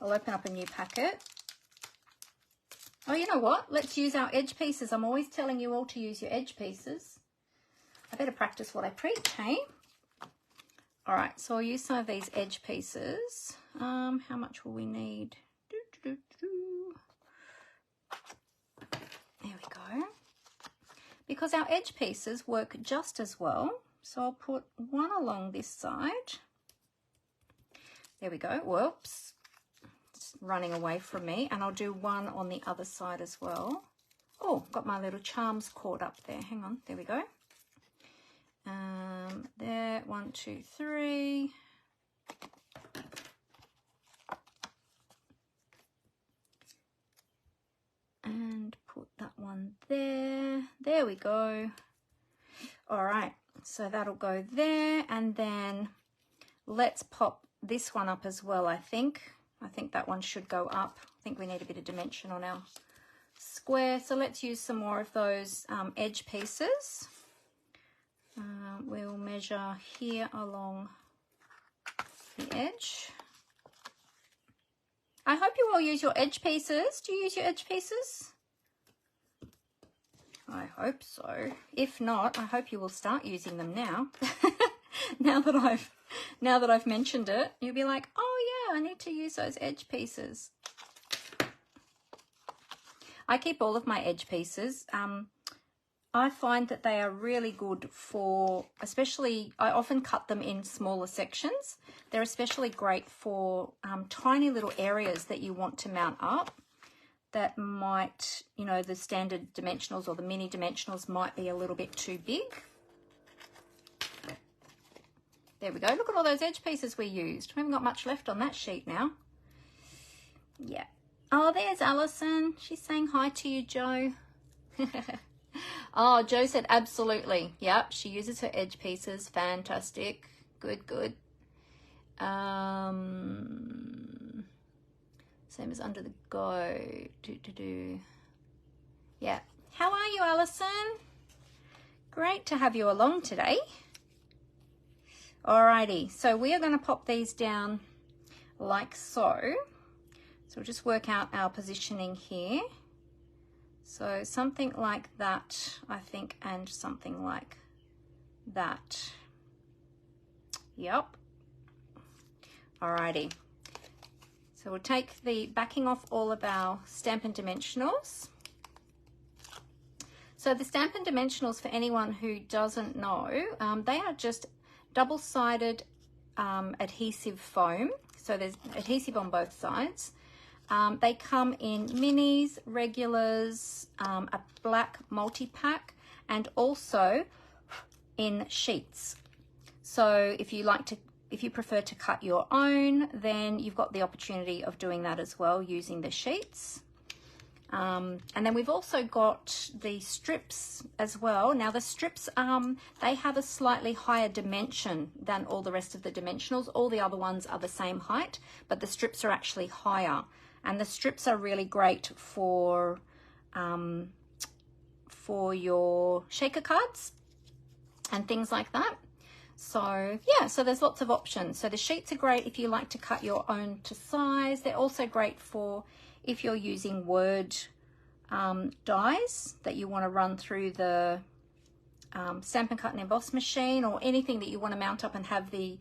I'll open up a new packet. Oh, you know what? Let's use our edge pieces. I'm always telling you all to use your edge pieces. I better practice what I preach, hey? All right, so I'll use some of these edge pieces. How much will we need? There we go. Because our edge pieces work just as well. So I'll put one along this side. There we go. Whoops. It's running away from me. And I'll do one on the other side as well. Oh, got my little charms caught up there. Hang on. There we go. There, 1, 2, 3. And put that one there. There we go. All right, so that'll go there, and then let's pop this one up as well. I think that one should go up. I think we need a bit of dimension on our square, so let's use some more of those edge pieces. We'll measure here along the edge. I hope you all use your edge pieces. Do you use your edge pieces? I hope so. If not, I hope you will start using them now. now that I've mentioned it, you'll be like, oh yeah, I need to use those edge pieces. I keep all of my edge pieces. I find that they are really good for, especially, I often cut them in smaller sections. They're especially great for tiny little areas that you want to mount up that might, you know, the standard dimensionals or the mini dimensionals might be a little bit too big. There we go. Look at all those edge pieces we used. We haven't got much left on that sheet now. Yeah. Oh, there's Alison. She's saying hi to you, Joe. Oh, Joe said absolutely. Yep, she uses her edge pieces. Fantastic. Good, good. Same as under the go. Yeah. How are you, Alison? Great to have you along today. Alrighty, so we are going to pop these down like so. So we'll just work out our positioning here. So something like that, I think, and something like that. Yep. Alrighty. So we'll take the backing off all of our Stampin' Dimensionals. So the Stampin' Dimensionals, for anyone who doesn't know, they are just double-sided adhesive foam. So there's adhesive on both sides. They come in minis, regulars, a black multi-pack, and also in sheets. So if you prefer to cut your own, then you've got the opportunity of doing that as well using the sheets. And then we've also got the strips as well. Now the strips, they have a slightly higher dimension than all the rest of the dimensionals. All the other ones are the same height, but the strips are actually higher. And the strips are really great for your shaker cards and things like that. So yeah, so there's lots of options. So the sheets are great if you like to cut your own to size. They're also great for if you're using word dies that you want to run through the Stampin' Cut and Emboss machine, or anything that you want to mount up and have the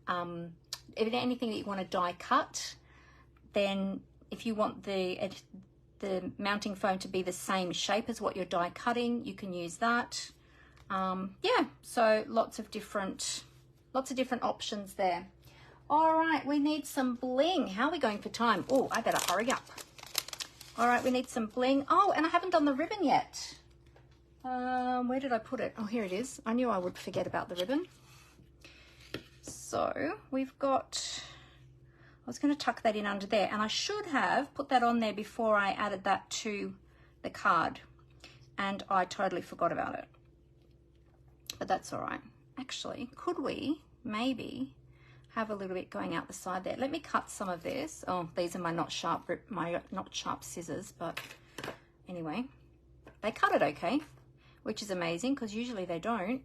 anything that you want to die cut. Then if you want the mounting foam to be the same shape as what you're die cutting, you can use that. Yeah, so lots of different options there. All right, we need some bling. How are we going for time? Oh, I better hurry up. All right, we need some bling. Oh, and I haven't done the ribbon yet. Where did I put it? Oh, here it is. I knew I would forget about the ribbon. So we've got, I was going to tuck that in under there, and I should have put that on there before I added that to the card, and I totally forgot about it. But that's all right. Actually, could we maybe have a little bit going out the side there? Let me cut some of this. Oh, these are my not sharp scissors, but anyway, they cut it okay, which is amazing because usually they don't.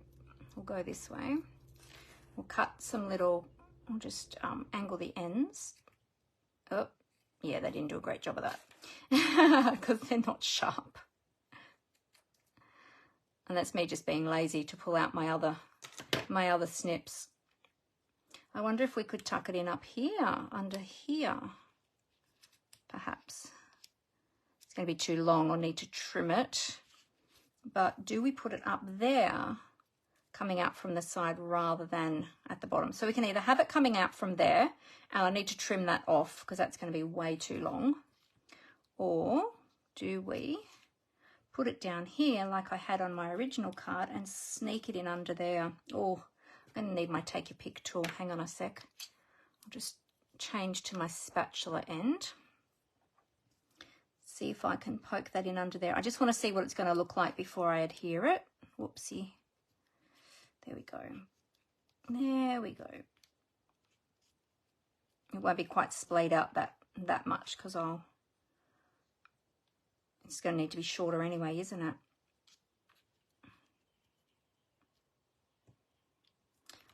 We'll go this way. We'll cut some little, I'll just angle the ends. Oh, yeah, they didn't do a great job of that because they're not sharp. And that's me just being lazy to pull out my other snips. I wonder if we could tuck it in up here, under here, perhaps. It's going to be too long. I'll need to trim it. But do we put it up there, coming out from the side rather than at the bottom? So we can either have it coming out from there, and I need to trim that off because that's going to be way too long. Or do we put it down here like I had on my original card and sneak it in under there. Oh, I'm going to need my take your pick tool. Hang on a sec. I'll just change to my spatula end. See if I can poke that in under there. I just want to see what it's going to look like before I adhere it. Whoopsie. There we go. There we go. It won't be quite splayed out that much because it's going to need to be shorter anyway, isn't it?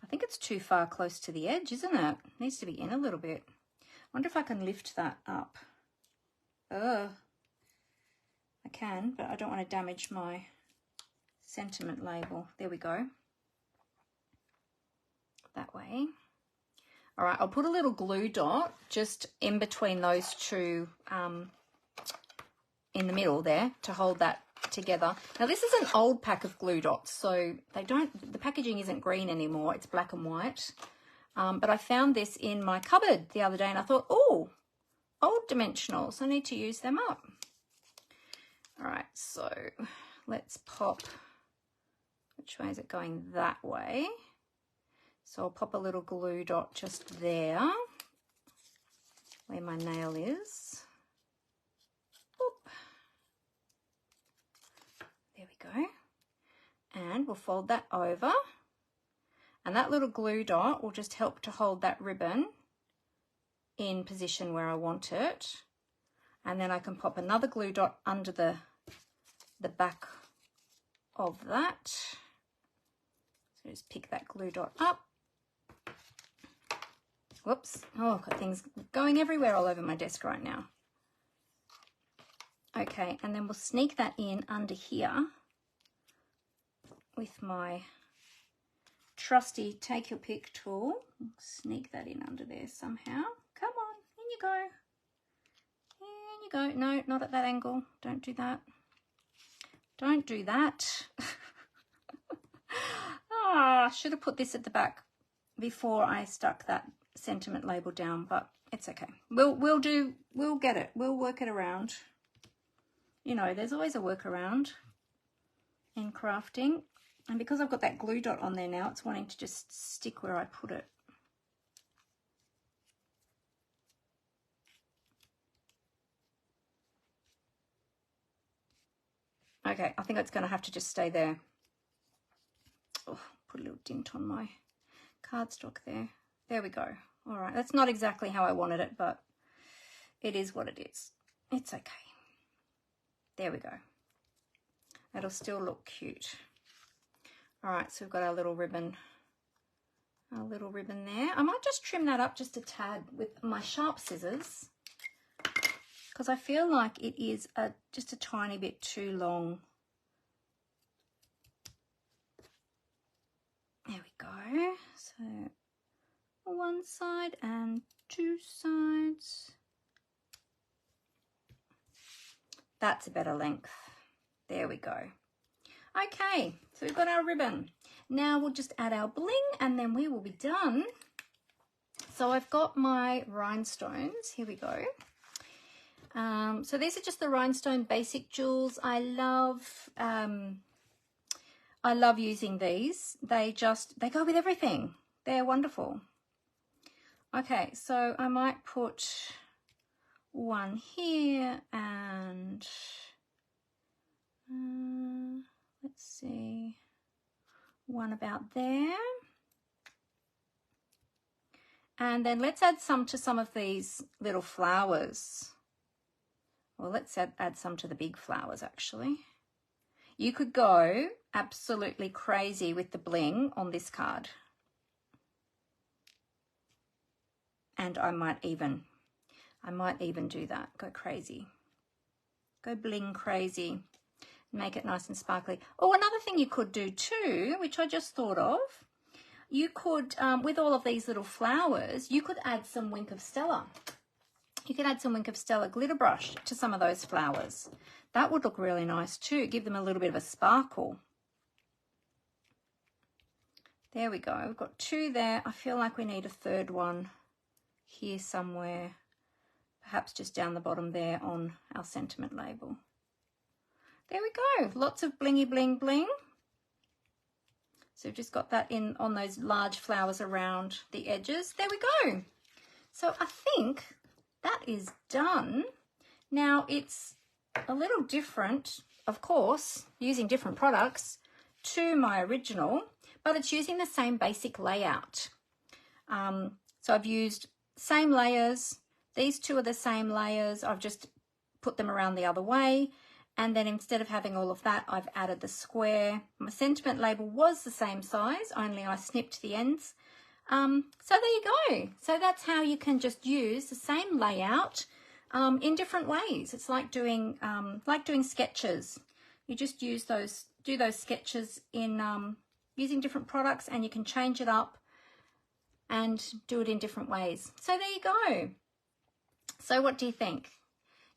I think it's too far close to the edge, isn't it? It needs to be in a little bit. I wonder if I can lift that up. I can, but I don't want to damage my sentiment label. There we go. That way. All right, I'll put a little glue dot just in between those two in the middle there to hold that together. Now this is an old pack of glue dots, so the packaging isn't green anymore, it's black and white. But I found this in my cupboard the other day and I thought, oh, old dimensionals, I need to use them up. All right, so let's pop, which way is it going? That way. So I'll pop a little glue dot just there where my nail is. Oop. There we go. And we'll fold that over. And that little glue dot will just help to hold that ribbon in position where I want it. And then I can pop another glue dot under the back of that. So just pick that glue dot up. Whoops. Oh, I've got things going everywhere all over my desk right now. Okay, and then we'll sneak that in under here with my trusty take your pick tool. Sneak that in under there somehow. Come on, in you go. In you go. No, not at that angle. Don't do that. Don't do that. I should have put this at the back before I stuck that sentiment label down, but it's okay. We'll get it. We'll work it around. You know, there's always a workaround in crafting. And because I've got that glue dot on there now, it's wanting to just stick where I put it. Okay, I think it's going to have to just stay there. Oh, put a little dint on my cardstock there. There we go. All right, that's not exactly how I wanted it, but it is what it is. It's okay. There we go. That'll still look cute. All right, so we've got our little ribbon there. I might just trim that up just a tad with my sharp scissors because I feel like it is just a tiny bit too long. There we go. So one side and two sides. That's a better length. There we go. Okay, so we've got our ribbon. Now we'll just add our bling and then we will be done. So I've got my rhinestones. Here we go. So these are just the rhinestone basic jewels. I love using these. They go with everything. They're wonderful. Okay, so I might put one here and let's see, one about there. And then let's add some to some of these little flowers. Well, let's add some to the big flowers actually. You could go absolutely crazy with the bling on this card. And I might even do that. Go crazy. Go bling crazy. Make it nice and sparkly. Oh, another thing you could do too, which I just thought of, you could, with all of these little flowers, you could add some Wink of Stella. You could add some Wink of Stella glitter brush to some of those flowers. That would look really nice too. Give them a little bit of a sparkle. There we go. We've got two there. I feel like we need a third one here somewhere, perhaps just down the bottom there on our sentiment label. there we go. Lots of blingy bling bling. So we've just got that in on those large flowers around the edges. There we go. So I think that is done. Now it's a little different, of course, using different products to my original, but it's using the same basic layout. So I've used same layers. These two are the same layers. I've just put them around the other way. And then instead of having all of that, I've added the square. My sentiment label was the same size, only I snipped the ends. So there you go. So that's how you can just use the same layout in different ways. It's like doing sketches. You just use those, do those sketches in using different products, and you can change it up and do it in different ways. So there you go. So what do you think?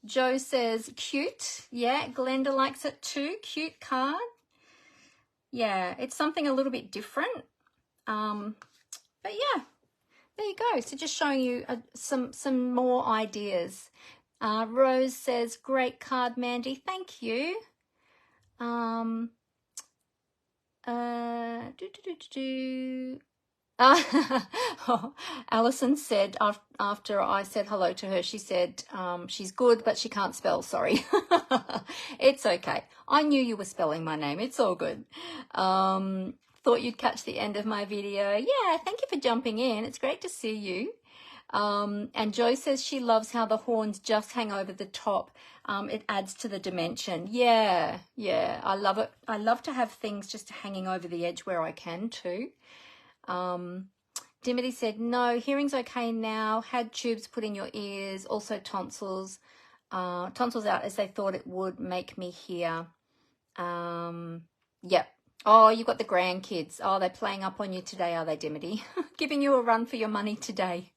Joe says cute. Yeah, Glenda likes it too. Cute card. Yeah, it's something a little bit different. But yeah, there you go. So just showing you some more ideas. Rose says great card, Mandy. Thank you. Alison said after I said hello to her, she said she's good, but she can't spell. Sorry. It's okay. I knew you were spelling my name. It's all good. Thought you'd catch the end of my video. Yeah, thank you for jumping in. It's great to see you. And Jo says she loves how the horns just hang over the top. It adds to the dimension. Yeah, I love it. I love to have things just hanging over the edge where I can too. Dimity said, no, hearing's okay now. Had tubes put in your ears, also tonsils. Tonsils out as they thought it would make me hear. Yep. Oh, you've got the grandkids. Oh, they're playing up on you today, are they, Dimity? Giving you a run for your money today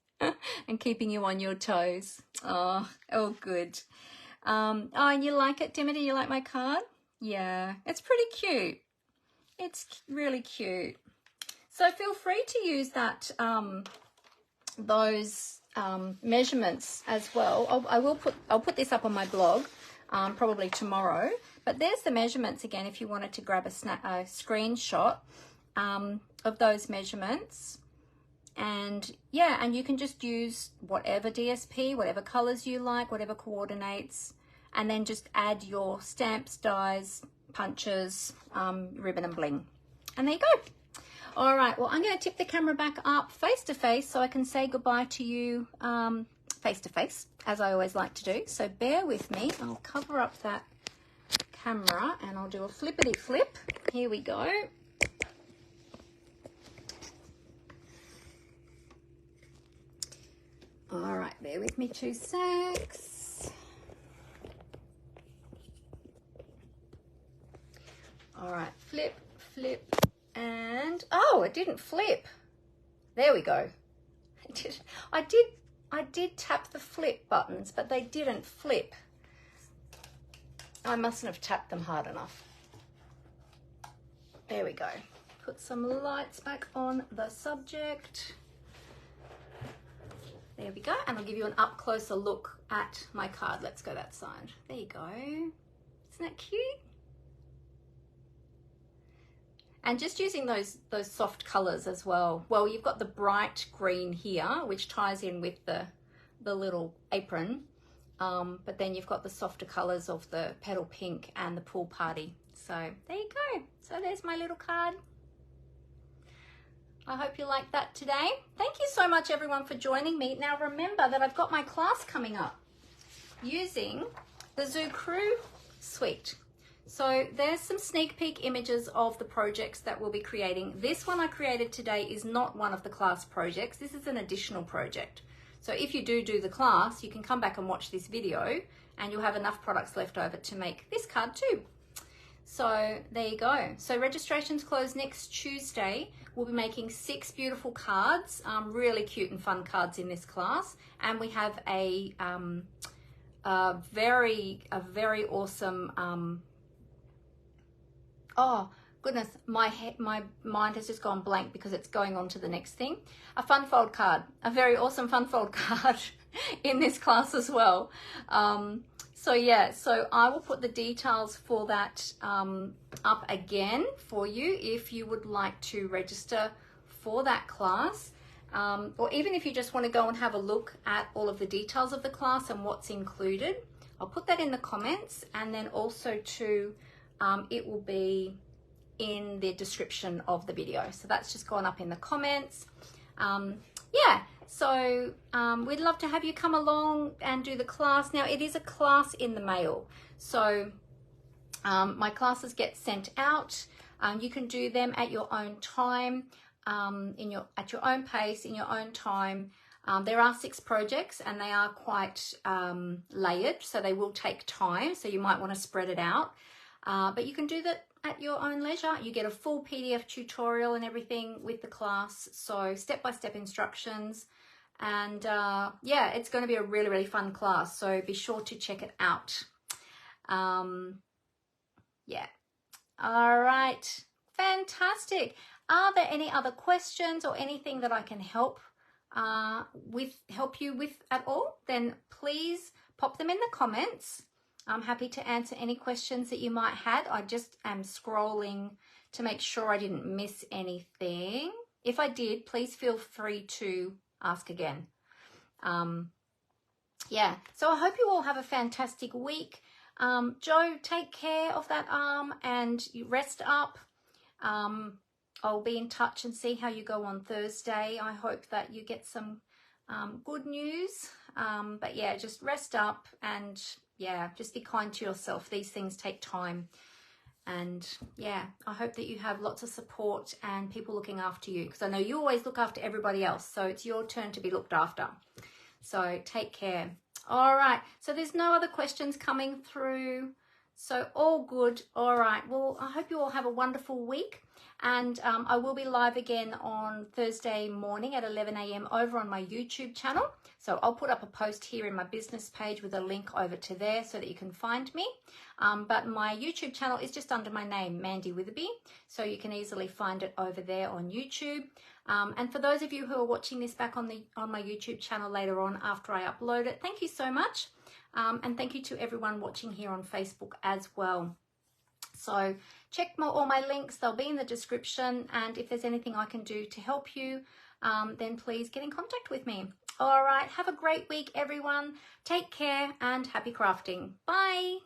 and keeping you on your toes. Oh, good. Oh, and you like it, Dimity? You like my card? Yeah, it's pretty cute. It's really cute. So feel free to use that, those measurements as well. I'll put this up on my blog probably tomorrow. But there's the measurements again if you wanted to grab a screenshot of those measurements. And yeah, and you can just use whatever DSP, whatever colors you like, whatever coordinates, and then just add your stamps, dies, punches, ribbon and bling. And there you go. All right, well, I'm going to tip the camera back up face to face so I can say goodbye to you face to face, as I always like to do. So bear with me. I'll cover up that camera and I'll do a flippity flip. Here we go. All right, bear with me 2 secs. All right, flip, flip. And oh, it didn't flip. There we go. I did tap the flip buttons, but they didn't flip. I mustn't have tapped them hard enough. There we go. Put some lights back on the subject. There we go. And I'll give you an up closer look at my card. Let's go that side. There you go. Isn't that cute? And just using those soft colors as well. Well, you've got the bright green here, which ties in with the little apron. But then you've got the softer colors of the petal pink and the pool party. So there you go. So there's my little card. I hope you liked that today. Thank you so much everyone for joining me. Now remember that I've got my class coming up using the Zoo Crew suite. So there's some sneak peek images of the projects that we'll be creating. This one I created today is not one of the class projects. This is an additional project. So if you do the class, you can come back and watch this video and you'll have enough products left over to make this card too. So there you go. So registrations close next Tuesday. We'll be making 6 beautiful cards, really cute and fun cards in this class. And we have a very awesome, oh goodness, my mind has just gone blank because it's going on to the next thing. A fun fold card, a very awesome fun fold card in this class as well. So yeah, so I will put the details for that up again for you if you would like to register for that class. Or even if you just want to go and have a look at all of the details of the class and what's included, I'll put that in the comments, and then also too, it will be in the description of the video. So that's just gone up in the comments. Yeah, so we'd love to have you come along and do the class. Now it is a class in the mail, so my classes get sent out. You can do them at your own time, at your own pace, in your own time. There are 6 projects and they are quite layered, so they will take time, so you might want to spread it out, but you can do that at your own leisure. You get a full PDF tutorial and everything with the class, so step-by-step instructions, and yeah, it's going to be a really, really fun class, so be sure to check it out. Yeah, all right, fantastic. Are there any other questions or anything that I can help you with at all? Then please pop them in the comments. I'm happy to answer any questions that you might have. I just am scrolling to make sure I didn't miss anything. If I did, please feel free to ask again. Yeah, so I hope you all have a fantastic week. Joe, take care of that arm and you rest up. I'll be in touch and see how you go on Thursday. I hope that you get some good news. But yeah, just rest up and yeah, just be kind to yourself. These things take time. And yeah, I hope that you have lots of support and people looking after you, because I know you always look after everybody else. So it's your turn to be looked after. So take care. All right. So there's no other questions coming through. So all good. All right. Well, I hope you all have a wonderful week. And I will be live again on Thursday morning at 11 a.m. over on my YouTube channel. So I'll put up a post here in my business page with a link over to there so that you can find me. But my YouTube channel is just under my name, Mandy Witherby. So you can easily find it over there on YouTube. And for those of you who are watching this back on my YouTube channel later on after I upload it, thank you so much. And thank you to everyone watching here on Facebook as well. So check all my links, they'll be in the description, and if there's anything I can do to help you, then please get in contact with me. All right, have a great week, everyone. Take care and happy crafting. Bye.